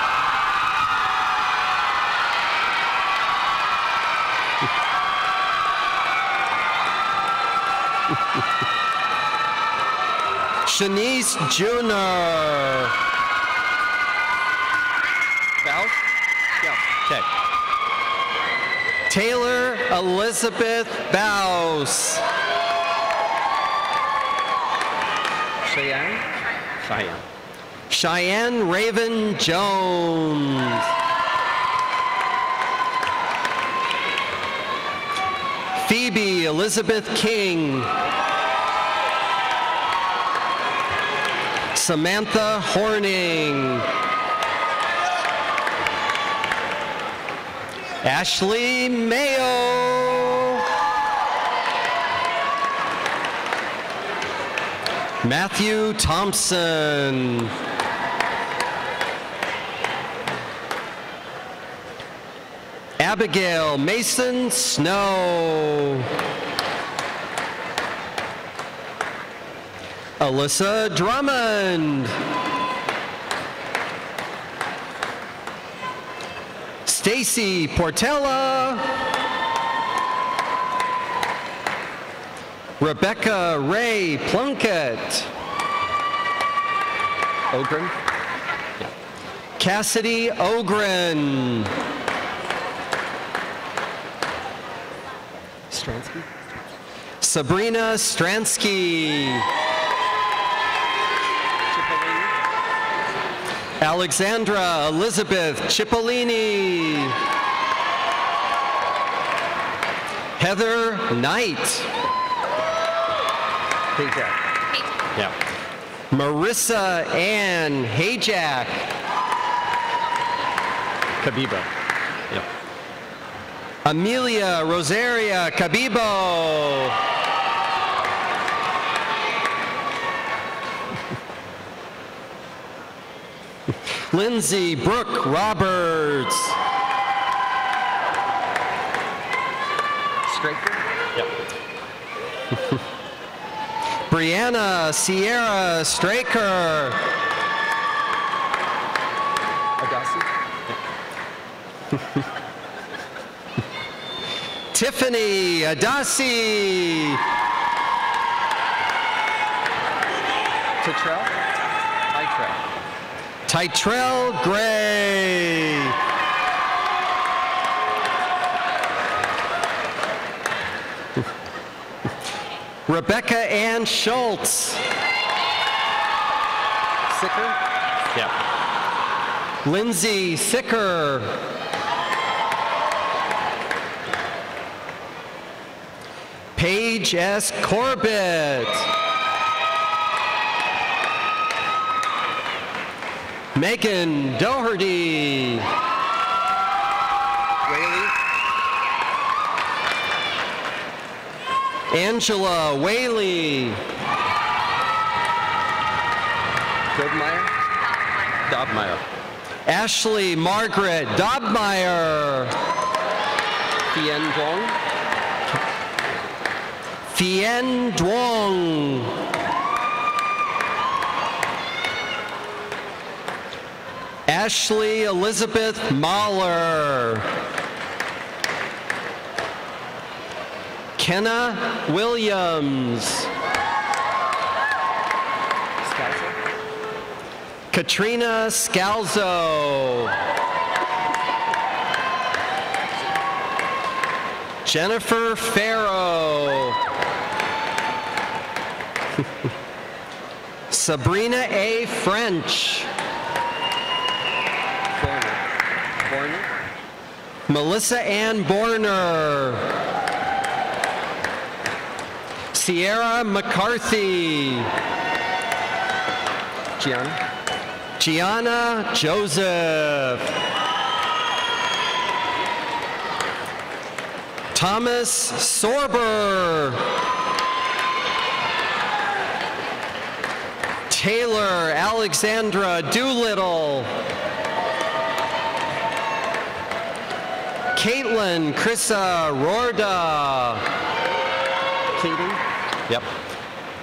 Shanice Junior. Bows? Yeah. Okay. Taylor Elizabeth Bouse. Cheyenne. Cheyenne Raven Jones. Phoebe Elizabeth King. Samantha Horning. Ashley Mayo. Matthew Thompson. Abigail Mason Snow. Alyssa Drummond. Stacy Portella. Rebecca Ray Plunkett. Ogren. Cassidy Ogren. Stransky. Sabrina Stransky. Alexandra Elizabeth Cipollini. Heather Knight. Hayjack. Yeah. Marissa Ann Hayjack. Kabiba. Yep. Amelia Rosaria Cabibo. Lindsay Brooke Roberts. Straker. Yep. Brianna Sierra Straker. Agassi. Yep. Tiffany Adasi. Titrell. Tytrell Gray. Rebecca Ann Schultz. Sicker. Yeah. Lindsay Sicker. Paige S. Corbett. Megan Doherty. Whaley. Angela Whaley. Dobmeyer. Ashley Margaret Dobmeyer. Fien Duong. Fien Duong. Ashley Elizabeth Mahler. Kenna Williams. Scalzo. Katrina Scalzo. Jennifer Farrow. Sabrina A. French. Borner. Melissa Ann Borner. Sierra McCarthy. Gianna Joseph. Thomas Sorber. Taylor Alexandra Doolittle. Caitlin Chrissa Rorda. Kading. Yep.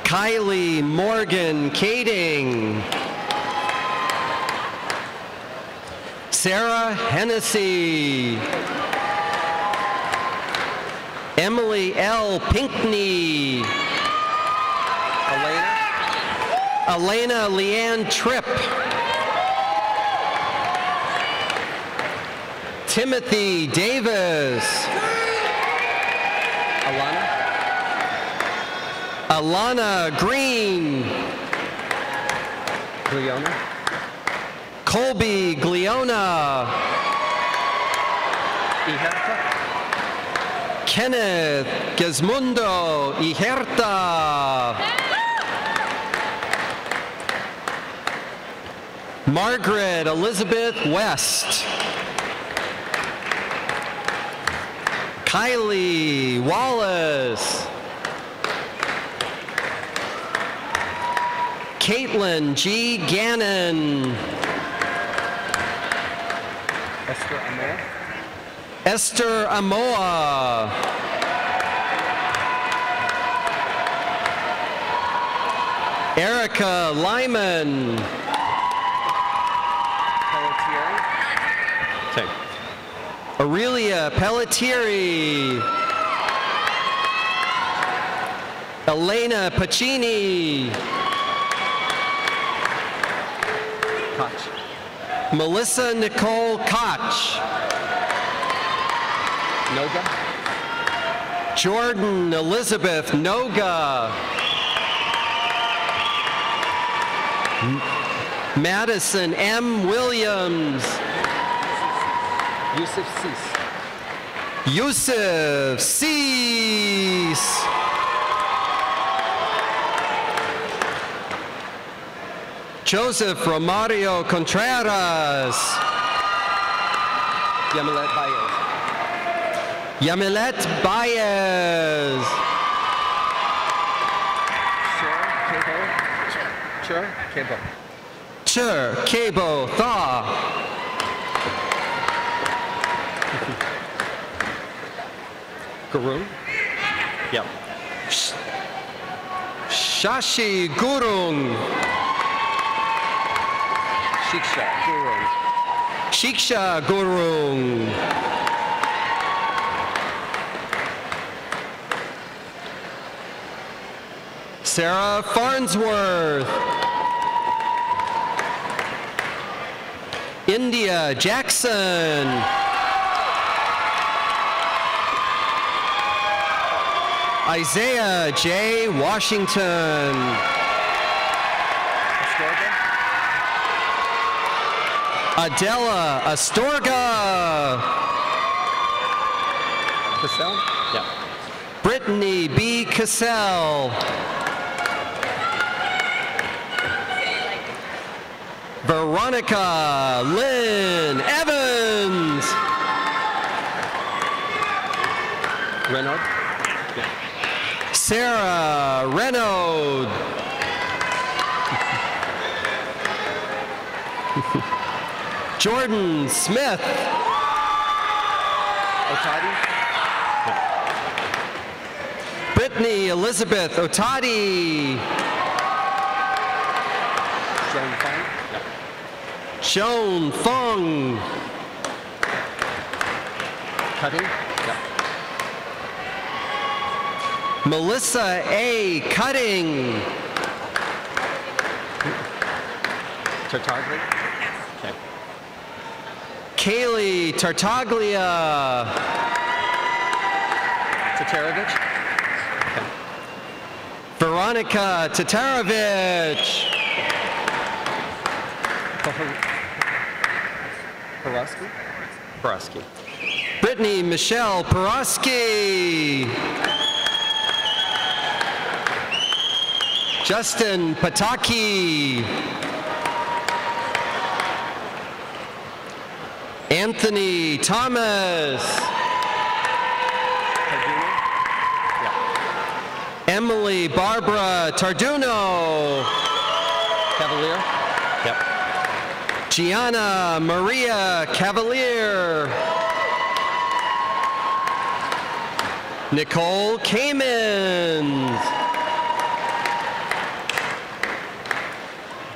Kylie Morgan Kading. Sarah Hennessy. Emily L. Pinkney. Elena Leanne Tripp. Timothy Davis. Alana Green. Gliona. Colby Gliona. Iherta. Kenneth Gizmundo Iherta. Margaret Elizabeth West. Kylie Wallace. Caitlin G. Gannon. Esther Amoa. Esther Amoa. Erica Lyman. Pelletieri. Okay. Aurelia Pelletieri. Elena Pacini. Koch. Melissa Nicole Koch. Noga. Jordan Elizabeth Noga. Madison M. Williams. Yusuf Cease. Yusuf Cease. Joseph Romario Contreras. Yamilet Baez. Yamilet Baez. Sure, Cabo. Chur Cabo Thaw. Guru. Yep. Shashi Gurung. Shiksha Gurung. Shiksha Gurung. Sarah Farnsworth. India Jackson. Isaiah J. Washington. Astorga. Adela Astorga. Cassell. Yeah. Brittany B. Cassell. Veronica Lynn Evans. Renaud. Sarah Renaud. Jordan Smith. Otadi. Brittany Elizabeth Otadi. Joan Fung. Joan Fung. Cutting. Melissa A. Cutting. Tartaglia. Okay. Kaylee Tartaglia. Tatarovich. Okay. Veronica Tatarovich. Paraski. Paraski. Brittany Michelle Paraski. Justin Pataki. Anthony Thomas. Emily Barbara Tarduno. Cavalier. Yep. Gianna Maria Cavalier. Nicole Kamens.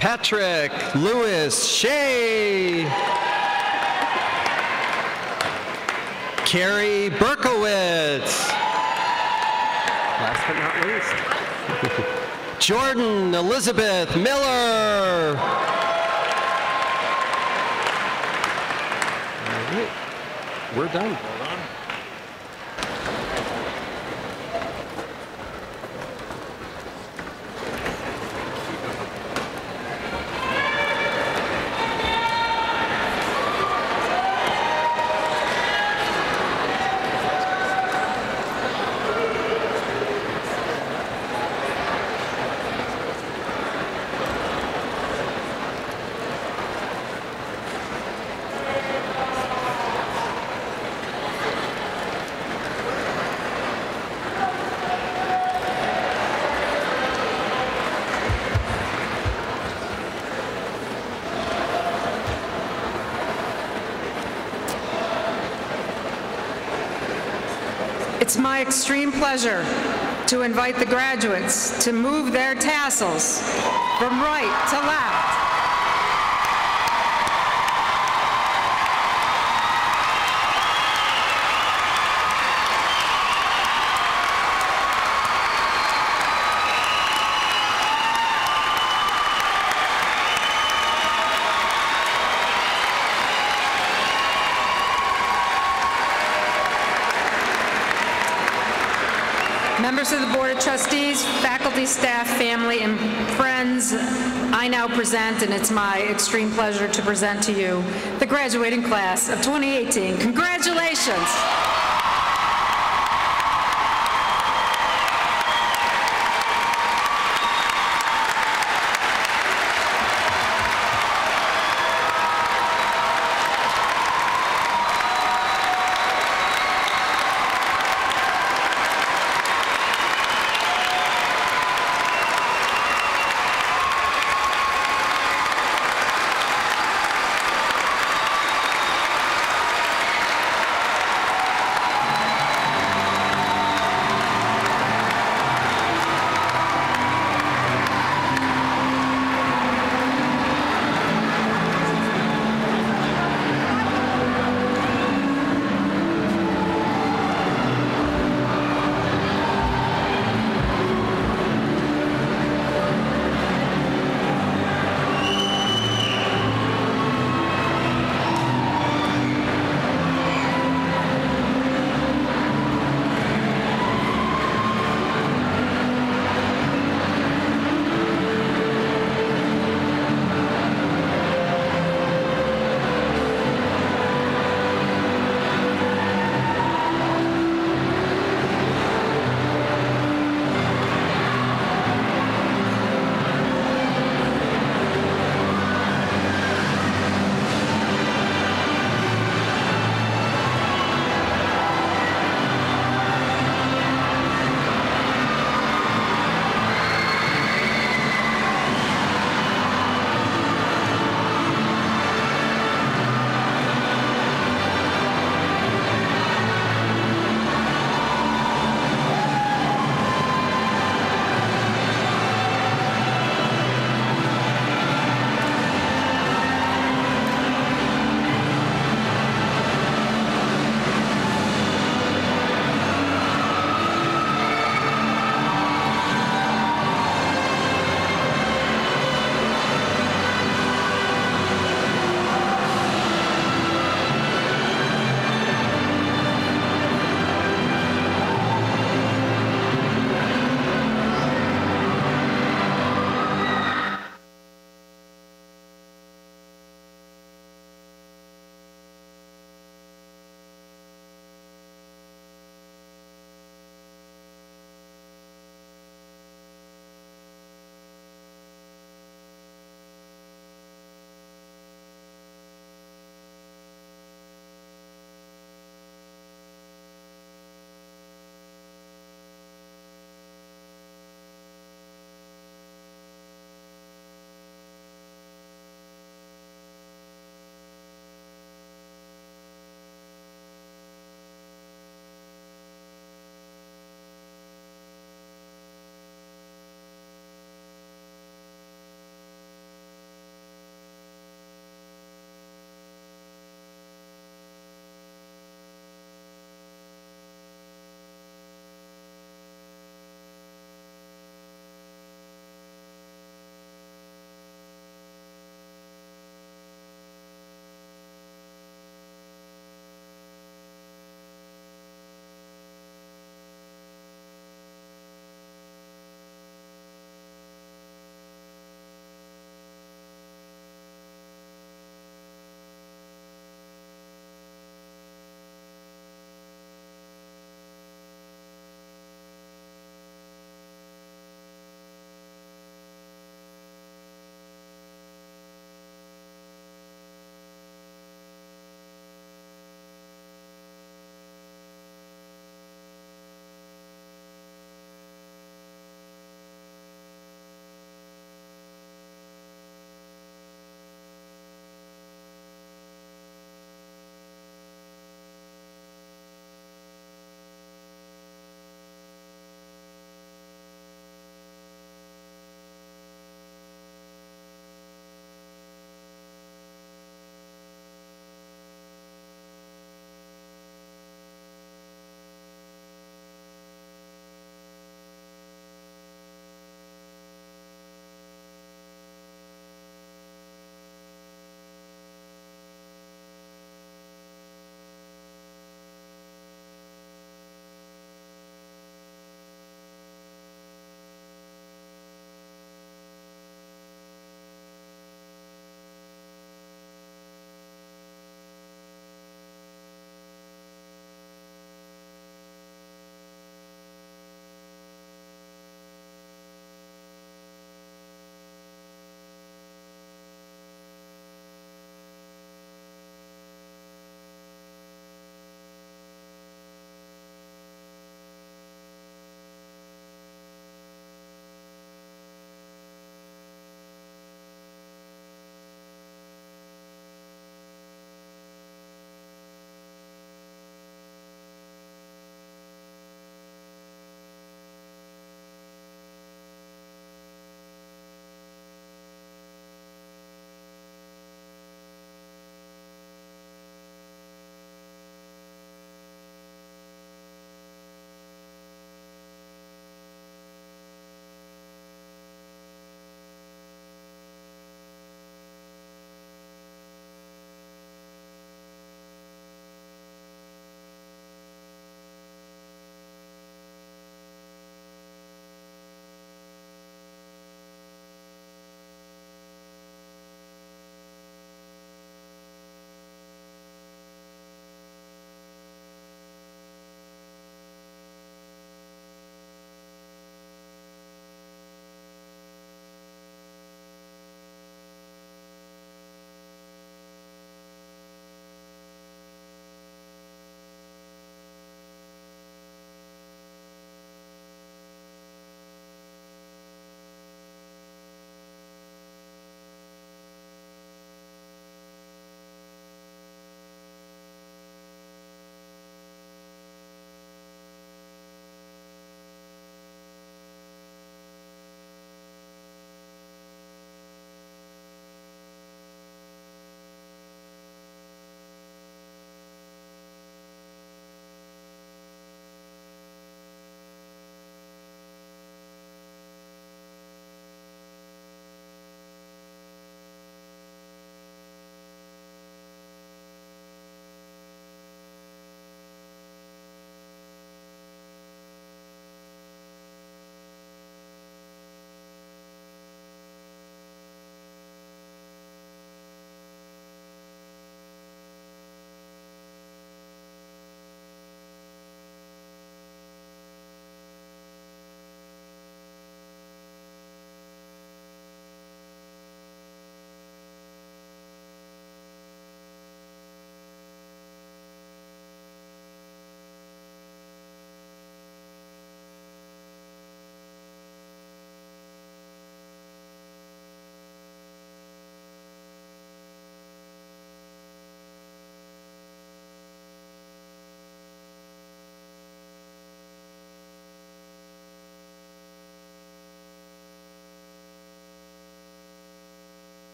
Patrick Lewis Shea. Carrie Berkowitz. Last but not least. Jordan Elizabeth Miller. All right. We're done. It's my extreme pleasure to invite the graduates to move their tassels from right to left. Members of the Board of Trustees, faculty, staff, family, and friends, I now present, and it's my extreme pleasure to present to you, the graduating class of 2018. Congratulations!